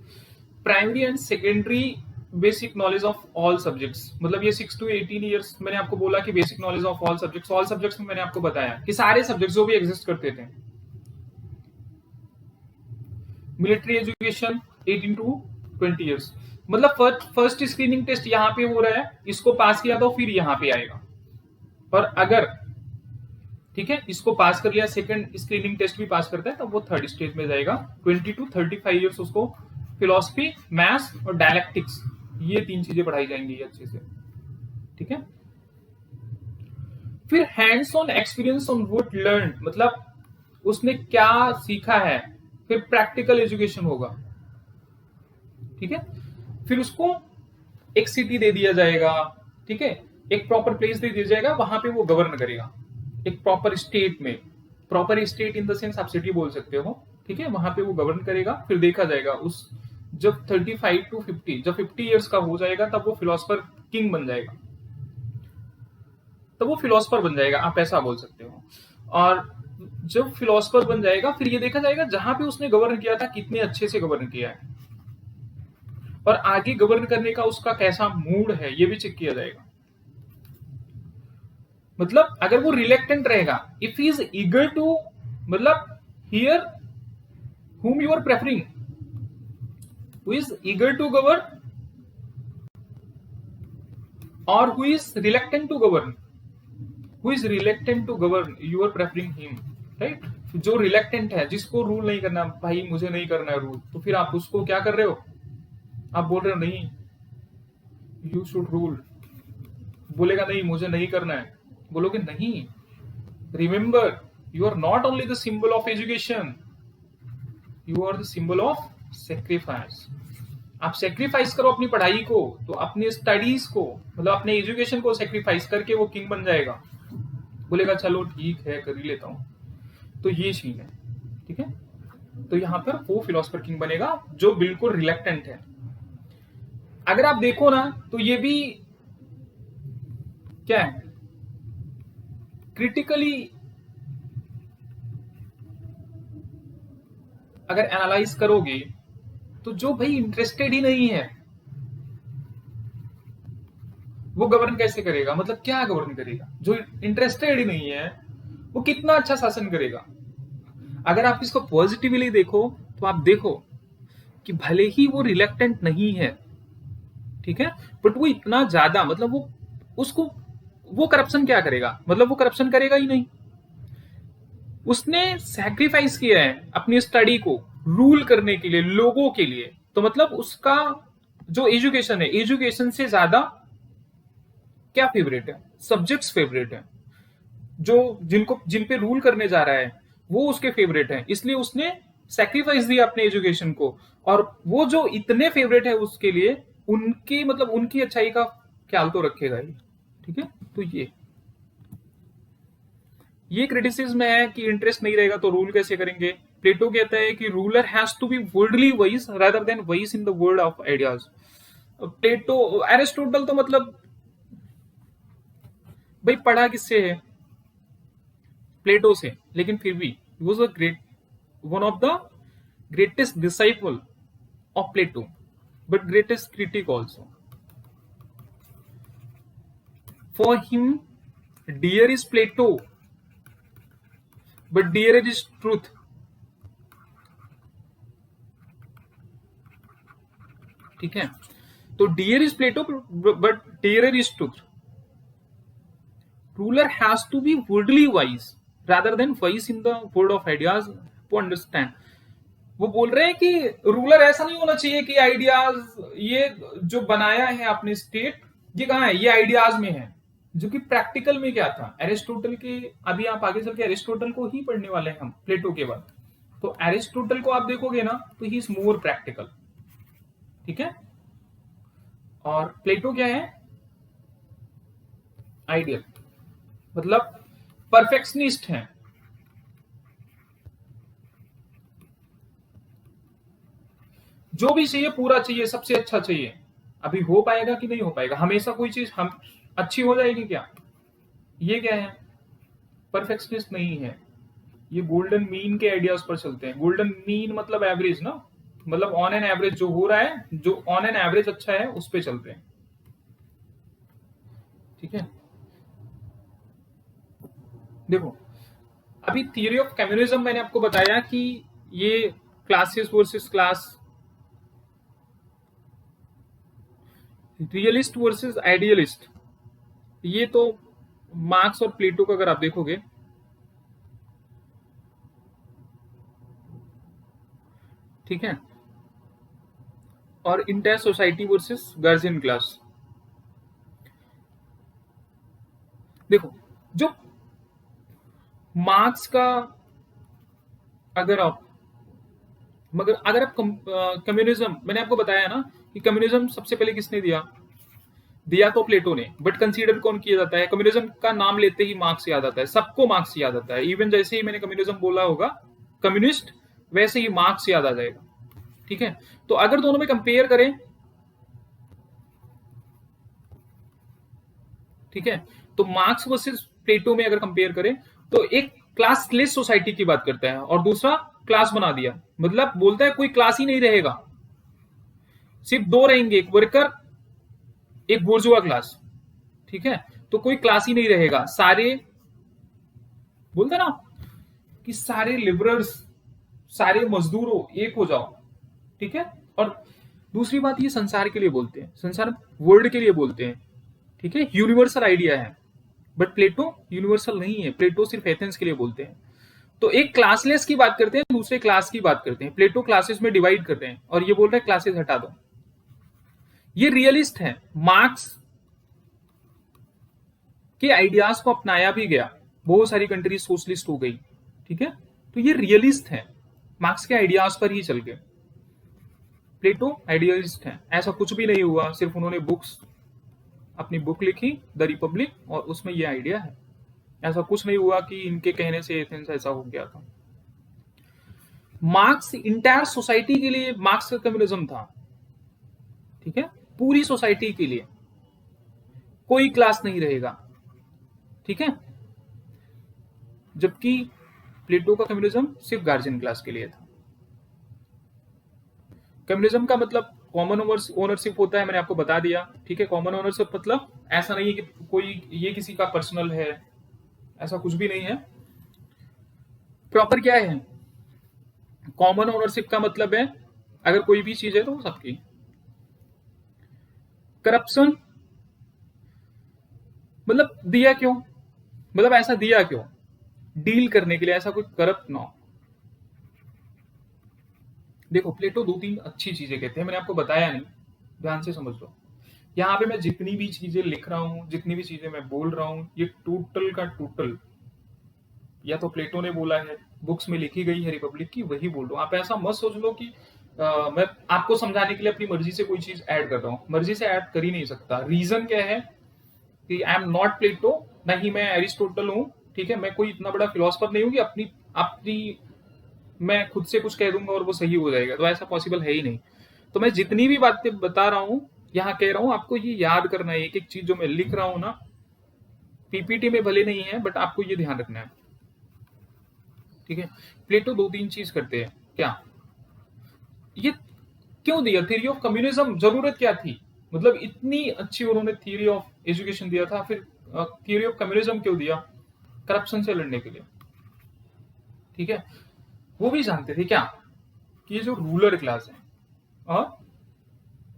primary and secondary basic knowledge of all subjects, मतलब ये 6 to 18 ईयर्स मैंने आपको बोला कि basic knowledge of all subjects. All subjects में मैंने आपको बताया कि सारे सब्जेक्ट्स जो भी एग्जिस्ट करते थे। मिलिट्री एजुकेशन 18 to 20 ईयर्स, मतलब फर्स्ट स्क्रीनिंग टेस्ट यहाँ पे हो रहा है, इसको पास किया तो फिर यहाँ पे आएगा। और अगर ठीक है इसको पास कर लिया, सेकंड स्क्रीनिंग टेस्ट भी पास करता है, तब वो थर्ड स्टेज में जाएगा। 20 to 35 ईयर्स उसको फिलॉसफी, मैथ्स और डायलेक्टिक्स, ये 3 चीजें पढ़ाई जाएंगी अच्छे से। ठीक है, फिर hands on experience on what learn, मतलब उसने क्या सीखा है, फिर प्रैक्टिकल एजुकेशन होगा। ठीक है, फिर उसको एक सिटी दे दिया जाएगा, ठीक है, एक प्रॉपर प्लेस दे दिया जाएगा, वहां पे वो गवर्न करेगा एक प्रॉपर स्टेट में। Proper state in the sense आप सिटी बोल सकते हो। ठीक है, वहां पे वो गवर्न करेगा। फिर देखा जाएगा उस जब 35 to 50, जब 50 ईयर्स का हो जाएगा तब वो फिलोसफर किंग बन जाएगा, तब वो फिलोसफर बन जाएगा, आप ऐसा बोल सकते हो। और जब फिलोसफर बन जाएगा फिर ये देखा जाएगा जहां पे उसने गवर्न किया था कितने अच्छे से गवर्न किया है, और आगे गवर्न करने का उसका कैसा मूड है ये भी चेक किया जाएगा। मतलब अगर वो रिलेक्टेंट रहेगा, if he is eager to, मतलब here whom you are preferring, who is eager to govern or who is reluctant to govern, who is reluctant to govern you are preferring him, right? जो रिलेक्टेंट है, जिसको रूल नहीं करना, भाई मुझे नहीं करना है रूल, तो फिर आप उसको क्या कर रहे हो? आप बोल रहे हो नहीं यू शुड रूल, बोलेगा नहीं मुझे नहीं करना है, बोलोगे नहीं। Remember, you are not only the symbol of education, you are the symbol of sacrifice. आप सेक्रीफाइस करो अपनी पढ़ाई को, तो अपने स्टडीज को, मतलब अपने एजुकेशन को सेक्रीफाइस करके वो किंग बन जाएगा। बोलेगा चलो ठीक है कर ही लेता हूं, तो ये चीज है। ठीक है, तो यहां पर वो फिलोसफर किंग बनेगा जो बिल्कुल रिलेक्टेंट है। अगर आप देखो ना तो ये भी क्या है, क्रिटिकली अगर एनालाइज करोगे तो जो भाई इंटरेस्टेड ही नहीं है वो गवर्न कैसे करेगा? मतलब क्या गवर्न करेगा? जो इंटरेस्टेड ही नहीं है वो कितना अच्छा शासन करेगा? अगर आप इसको पॉजिटिवली देखो तो आप देखो कि भले ही वो रिलेक्टेंट नहीं है, ठीक है, बट वो इतना ज्यादा, मतलब वो उसको वो करप्शन क्या करेगा? मतलब वो करप्शन करेगा ही नहीं। उसने सैक्रिफाइस किया है अपनी स्टडी को रूल करने के लिए, लोगों के लिए, तो मतलब उसका जो एजुकेशन है, एजुकेशन से ज्यादा क्या फेवरेट है? सब्जेक्ट्स फेवरेट है, जो जिन पे रूल करने जा रहा है वो उसके फेवरेट है, इसलिए उसने सैक्रिफाइस दिया अपने एजुकेशन को। और वो जो इतने फेवरेट है उसके लिए, उनकी मतलब उनकी अच्छाई का ख्याल तो रखेगा ही। ठीक है, तो ये क्रिटिसिज्म है कि इंटरेस्ट नहीं रहेगा तो रूल कैसे करेंगे। प्लेटो कहता है कि ruler has to be worldly wise rather than wise in the world of ideas. Plato, Aristotle तो मतलब भाई पढ़ा किससे है? प्लेटो से, लेकिन फिर भी he was a great, one of the greatest disciple of Plato, but greatest critic also. For him, dear is Plato, but dearer is truth. ठीक है, तो dear is Plato, but dearer is truth. Ruler has to be worldly wise rather than wise in the world of ideas to understand. वो बोल रहे हैं कि रूलर ऐसा नहीं होना चाहिए कि आइडियाज ये जो बनाया है अपने स्टेट ये कहाँ है, ये आइडियाज में है, जो कि प्रैक्टिकल में क्या था एरिस्टोटल के। अभी आप आगे चल के एरिस्टोटल को ही पढ़ने वाले हैं हम प्लेटो के बाद। तो एरिस्टोटल को आप देखोगे ना तो ही इज मोर प्रैक्टिकल, ठीक है। और प्लेटो क्या है, आइडियल, मतलब परफेक्शनिस्ट है। जो भी चाहिए पूरा चाहिए, सबसे अच्छा चाहिए। अभी हो पाएगा कि नहीं हो पाएगा, हमेशा कोई चीज हम अच्छी हो जाएगी क्या, ये क्या है, परफेक्शनिस्ट नहीं है। ये गोल्डन मीन के आइडियाज पर चलते हैं। गोल्डन मीन मतलब एवरेज ना, मतलब ऑन एन एवरेज जो हो रहा है, जो ऑन एन एवरेज अच्छा है उस पे चलते हैं, ठीक है। देखो अभी थियरी ऑफ कम्युनिज्म मैंने आपको बताया कि ये classes versus class, realist versus idealist, ये तो मार्क्स और प्लेटो का अगर आप देखोगे, ठीक है। और entire society versus guardian class. देखो जो मार्क्स का, अगर आप मगर अगर आप कम्युनिज्म, मैंने आपको बताया ना कि कम्युनिज्म सबसे पहले किसने दिया, दिया तो प्लेटो ने, बट कंसीडर कौन किया जाता है, कम्युनिज्म का नाम लेते ही मार्क्स याद आता है, सबको मार्क्स याद आता है। इवन जैसे ही मैंने कम्युनिज्म बोला होगा कम्युनिस्ट, वैसे ही मार्क्स याद आ जाएगा, ठीक है। तो अगर दोनों में कंपेयर करें, ठीक है, तो मार्क्स वर्सेस प्लेटो में अगर कंपेयर करें तो एक क्लासलेस सोसाइटी की बात करता है और दूसरा क्लास बना दिया, मतलब बोलता है कोई क्लास ही नहीं रहेगा, सिर्फ दो रहेंगे, एक वर्कर एक बोर्जुआ क्लास, ठीक है। तो कोई क्लास ही नहीं रहेगा, सारे बोलते ना कि सारे लिबरल्स, सारे मजदूरों एक हो जाओ, ठीक है। और दूसरी बात ये संसार के लिए बोलते हैं, संसार वर्ल्ड के लिए बोलते हैं, ठीक है, यूनिवर्सल आइडिया है। बट प्लेटो यूनिवर्सल नहीं है, प्लेटो सिर्फ एथेंस के लिए बोलते हैं। तो एक क्लासलेस की बात करते हैं, दूसरे क्लास की बात करते हैं। प्लेटो क्लासेस में डिवाइड करते हैं और ये बोल रहे हैं क्लासेस हटा दो। ये रियलिस्ट है, मार्क्स के आइडियाज को अपनाया भी गया, बहुत सारी कंट्री सोशलिस्ट हो गई, ठीक है। तो ये रियलिस्ट है, मार्क्स के आइडियाज पर ही चल गए। प्लेटो आइडियलिस्ट है, ऐसा कुछ भी नहीं हुआ, सिर्फ उन्होंने बुक्स, अपनी बुक लिखी द रिपब्लिक और उसमें ये आइडिया है। ऐसा कुछ नहीं हुआ कि इनके कहने से एथेंस ऐसा हो गया था। मार्क्स इंटायर सोसाइटी के लिए, मार्क्स का कम्युनिज्म था, ठीक है, पूरी सोसाइटी के लिए, कोई क्लास नहीं रहेगा, ठीक है। जबकि प्लेटो का कम्युनिज्म सिर्फ गार्जियन क्लास के लिए था। कम्युनिज्म का मतलब कॉमन ओनरशिप होता है, मैंने आपको बता दिया, ठीक है। कॉमन ओनरशिप मतलब ऐसा नहीं है कि कोई ये किसी का पर्सनल है, ऐसा कुछ भी नहीं है। प्रॉपर क्या है, कॉमन ओनरशिप का मतलब है अगर कोई भी चीज है तो वो सबकी। करप्शन मतलब दिया क्यों, मतलब ऐसा दिया क्यों, डील करने के लिए, ऐसा कोई करप्ट ना हो। देखो प्लेटो दो तीन अच्छी चीजें कहते हैं, मैंने आपको बताया नहीं, ध्यान से समझ लो। यहाँ पे मैं जितनी भी चीजें लिख रहा हूँ, जितनी भी चीजें मैं बोल रहा हूँ, ये टोटल का टोटल या तो प्लेटो ने बोला है, बुक्स में लिखी गई है रिपब्लिक की, वही बोल रहा हूँ। आप ऐसा मत सोच लो कि मैं आपको समझाने के लिए अपनी मर्जी से कोई चीज ऐड कर रहा हूँ, मर्जी से ऐड कर ही नहीं सकता। रीजन क्या है कि आई एम नॉट प्लेटो, ना ही मैं एरिस्टोटल हूँ, ठीक है। मैं कोई इतना बड़ा फिलोसफर नहीं हूँ कि अपनी अपनी मैं खुद से कुछ कह दूंगा और वो सही हो जाएगा, तो ऐसा पॉसिबल है ही नहीं। तो मैं जितनी भी बातें बता रहा हूँ, यहाँ कह रहा हूँ, आपको ये याद करना है, एक एक चीज जो मैं लिख रहा हूँ ना, पीपीटी में भले नहीं है बट आपको ये ध्यान रखना है, ठीक है। प्लेटो दो तीन चीज करते हैं, क्या ये क्यों दिया थ्योरी ऑफ कम्युनिज्म, जरूरत क्या थी, मतलब इतनी अच्छी उन्होंने थ्योरी ऑफ एजुकेशन दिया था, फिर थ्योरी ऑफ कम्युनिज्म क्यों दिया, करप्शन से लड़ने के लिए, ठीक है। वो भी जानते थे क्या कि ये जो रूलर क्लास है, और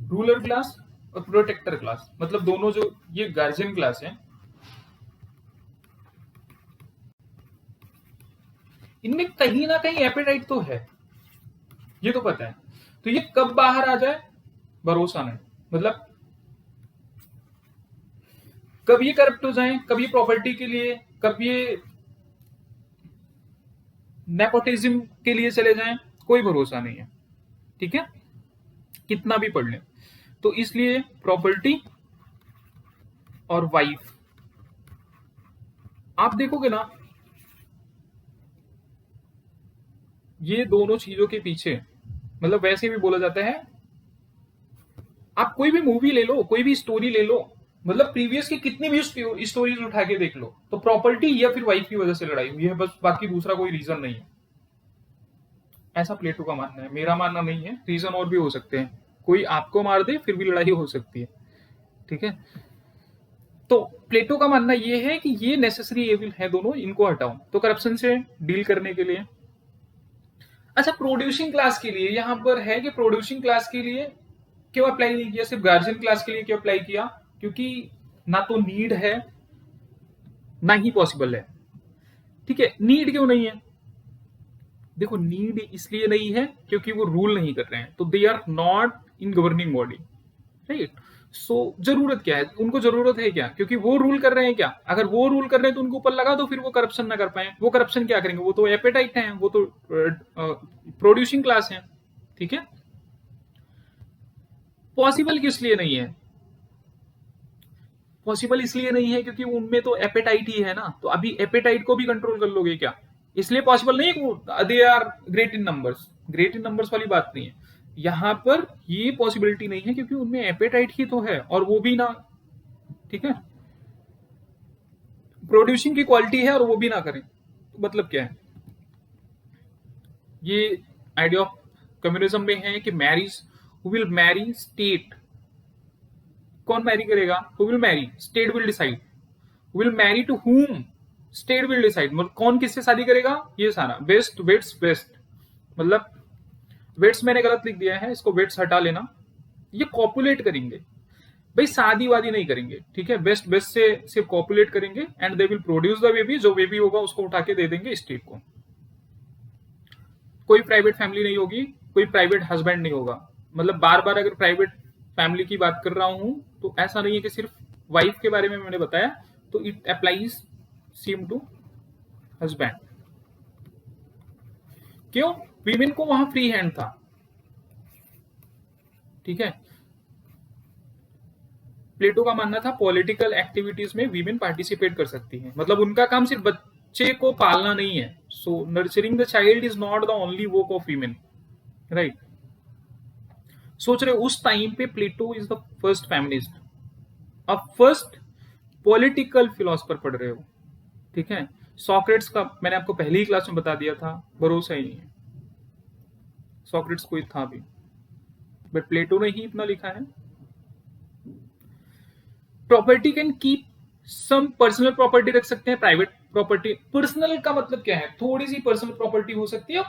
रूलर क्लास और प्रोटेक्टर क्लास, मतलब दोनों जो ये गार्जियन क्लास है, इनमें कहीं ना कहीं एपेटाइट तो है, ये तो पता है। तो ये कब बाहर आ जाए, भरोसा नहीं, मतलब कब ये करप्ट हो जाएं, कब ये प्रॉपर्टी के लिए, कब ये नेपोटिज्म के लिए चले जाएं, कोई भरोसा नहीं है। ठीक है, कितना भी पढ़ लें। तो इसलिए प्रॉपर्टी और वाइफ, आप देखोगे ना, ये दोनों चीजों के पीछे, मतलब वैसे भी बोला जाता है, आप कोई भी मूवी ले लो, कोई भी स्टोरी ले लो, मतलब प्रीवियस की कितनी भी स्टोरीज उठा के देख लो, तो प्रॉपर्टी या फिर वाइफ की वजह से लड़ाई हुई है बस, बाकी दूसरा कोई रीजन नहीं है। ऐसा प्लेटो का मानना है, मेरा मानना नहीं है। रीजन और भी हो सकते हैं, कोई आपको मार दे फिर भी लड़ाई हो सकती है। ठीक है, तो प्लेटो का मानना यह है कि ये नेसेसरी एविल है दोनों, इनको हटाओ, तो करप्शन से डील करने के लिए। अच्छा, प्रोड्यूसिंग क्लास के लिए यहां पर है कि प्रोड्यूसिंग क्लास के लिए क्यों अप्लाई नहीं किया, सिर्फ गार्जियन क्लास के लिए क्यों अप्लाई किया? क्योंकि ना तो नीड है ना ही पॉसिबल है। ठीक है, नीड क्यों नहीं है? देखो, नीड इसलिए नहीं है क्योंकि वो रूल नहीं कर रहे हैं, तो they are not in governing body, right. So जरूरत क्या है उनको? जरूरत है क्या? क्योंकि वो रूल कर रहे हैं क्या? अगर वो रूल कर रहे हैं तो उनको ऊपर लगा दो, फिर वो करप्शन ना कर पाए। वो करप्शन क्या करेंगे? वो तो एपेटाइट है, वो तो प्रोड्यूसिंग क्लास है। ठीक है, पॉसिबल किस लिए नहीं है? पॉसिबल इसलिए नहीं है क्योंकि उनमें तो एपेटाइट ही है ना, तो अभी एपेटाइट को भी कंट्रोल कर लोगे क्या? इसलिए पॉसिबल नहीं है। They are great in numbers, great in numbers वाली बात नहीं है यहां पर, ये पॉसिबिलिटी नहीं है क्योंकि उनमें एपेटाइट ही तो है, और वो भी ना, ठीक है, प्रोड्यूसिंग की क्वालिटी है और वो भी ना करें, तो मतलब क्या है? ये आइडिया ऑफ कम्युनिज्म में है कि marriage, who will marry state, कौन मैरी करेगा? Who will marry, state will decide. Will marry to whom, state will decide. मतलब कौन किससे शादी करेगा, ये सारा। वेस्ट वेट्स वेस्ट, मतलब वेट्स मैंने गलत लिख दिया है, इसको वेट्स हटा लेना। ये कॉपुलेट करेंगे भाई, शादी वादी नहीं करेंगे। ठीक है, बेस्ट बेस्ट से सिर्फ कॉपुलेट करेंगे, and they will produce the baby. जो बेबी होगा उसको उठा के दे देंगे स्टेट को। कोई प्राइवेट फैमिली नहीं होगी, कोई प्राइवेट हस्बैंड नहीं होगा। मतलब बार बार अगर प्राइवेट फैमिली की बात कर रहा हूं तो ऐसा नहीं है कि सिर्फ वाइफ के बारे में मैंने बताया, तो it applies same to husband. क्यों? वीमेन को वहां फ्री हैंड था। ठीक है, प्लेटो का मानना था पॉलिटिकल एक्टिविटीज में वीमेन पार्टिसिपेट कर सकती हैं, मतलब उनका काम सिर्फ बच्चे को पालना नहीं है। So nurturing the child is not the only work of women, right. सोच रहे हो उस टाइम पे Plato is the first feminist, अब फर्स्ट पॉलिटिकल फिलोसफर पढ़ रहे हो। ठीक है, सॉक्रेट्स का मैंने आपको पहली ही क्लास में बता दिया था, भरोसा ही नहीं है। सॉक्रेट्स कोई था भी, बट प्लेटो ने ही इतना लिखा है। Property can keep some personal property रख सकते हैं, प्राइवेट प्रॉपर्टी। पर्सनल का मतलब क्या है? थोड़ी सी पर्सनल प्रॉपर्टी हो सकती है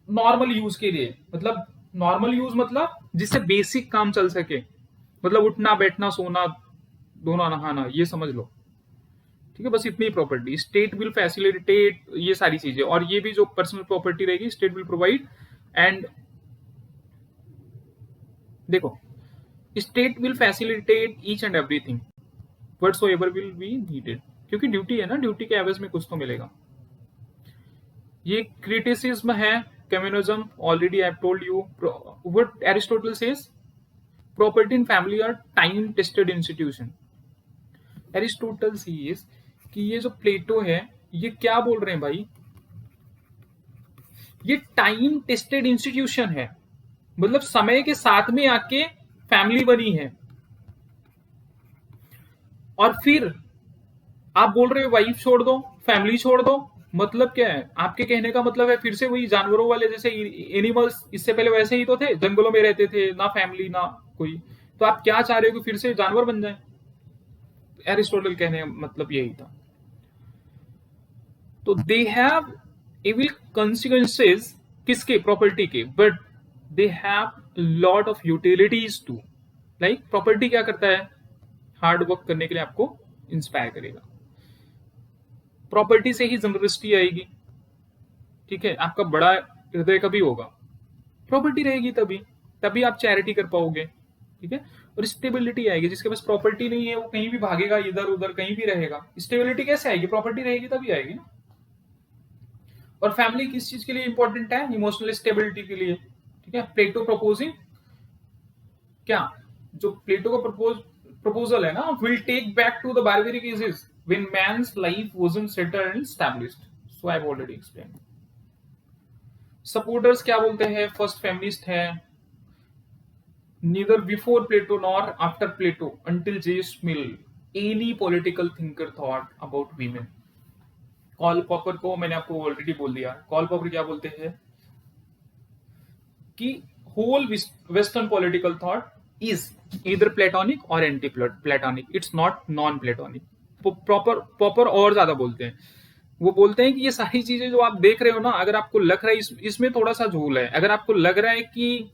नॉर्मल यूज के लिए, मतलब नॉर्मल यूज मतलब जिससे बेसिक काम चल सके, मतलब उठना बैठना सोना धोना नहाना, ये समझ लो। ठीक है, बस इतनी प्रॉपर्टी। स्टेट विल फैसिलिटेट ये सारी चीजें, और ये भी जो पर्सनल प्रॉपर्टी रहेगी स्टेट विल प्रोवाइड। एंड देखो, state will facilitate each and everything whatsoever will be needed, क्योंकि ड्यूटी है ना, ड्यूटी के एवज में कुछ तो मिलेगा। ये क्रिटिसिज्म है communism, already I have told you what Aristotle says, property in family are time tested institution. Aristotle says कि ये जो प्लेटो है ये क्या बोल रहे हैं भाई, ये टाइम टेस्टेड इंस्टीट्यूशन है, मतलब समय के साथ में आके फैमिली बनी है। और फिर आप बोल रहे हो वाइफ छोड़ दो, फैमिली छोड़ दो, मतलब क्या है? आपके कहने का मतलब है फिर से वही जानवरों वाले जैसे एनिमल्स, इससे पहले वैसे ही तो थे, जंगलों में रहते थे, ना फैमिली ना कोई, तो आप क्या चाह रहे हो कि फिर से जानवर बन जाए? एरिस्टोटल कहने का मतलब यही था। तो दे हैव एविल कॉन्सिक्वेंसेस, किसके? प्रॉपर्टी के, but they have lot of utilities too. Like property क्या करता है? हार्ड वर्क करने के लिए आपको इंस्पायर करेगा। प्रॉपर्टी से ही जनरसिटी आएगी। ठीक है, आपका बड़ा हृदय कभी होगा? प्रॉपर्टी रहेगी तभी, तभी आप चैरिटी कर पाओगे। ठीक है, और स्टेबिलिटी आएगी। जिसके पास प्रॉपर्टी नहीं है वो कहीं भी भागेगा, इधर उधर कहीं भी रहेगा। स्टेबिलिटी कैसे आएगी? प्रॉपर्टी रहेगी तभी आएगी ना। और फैमिली किस चीज के लिए इंपॉर्टेंट है? इमोशनल स्टेबिलिटी के लिए। ठीक है, प्लेटो प्रपोजिंग क्या, जो प्लेटो का प्रपोजल है ना, will take back to the barbaric ages when man's life wasn't settled and established. So I have already explained. Supporters क्या बोलते हैं? फर्स्ट फेमिनिस्ट है, neither before Plato nor after Plato until J.S. Mill any political thinker thought about women। Karl Popper को मैंने आपको ऑलरेडी बोल दिया। कॉल पॉपर क्या बोलते हैं कि whole western political thought is either Platonic और anti Platonic, it's not non Platonic. Popper और ज्यादा बोलते हैं। वो बोलते हैं कि ये सारी चीजें जो आप देख रहे हो ना, अगर आपको लग रहा है इसमें थोड़ा सा झूल है, अगर आपको लग रहा है कि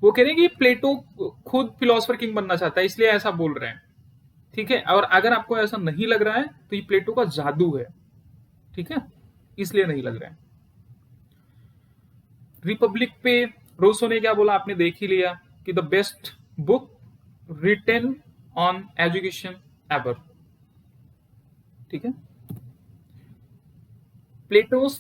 वो कह रहे हैं कि प्लेटो खुद फिलोसफर किंग बनना चाहता है इसलिए ऐसा बोल रहे हैं, ठीक है, और अगर आपको ऐसा नहीं लग रहा है तो ये प्लेटो का जादू है, ठीक है, इसलिए नहीं लग रहा है। रिपब्लिक पे रूसो ने क्या बोला आपने देख ही लिया कि the best book written on education ever, ठीक है। प्लेटोस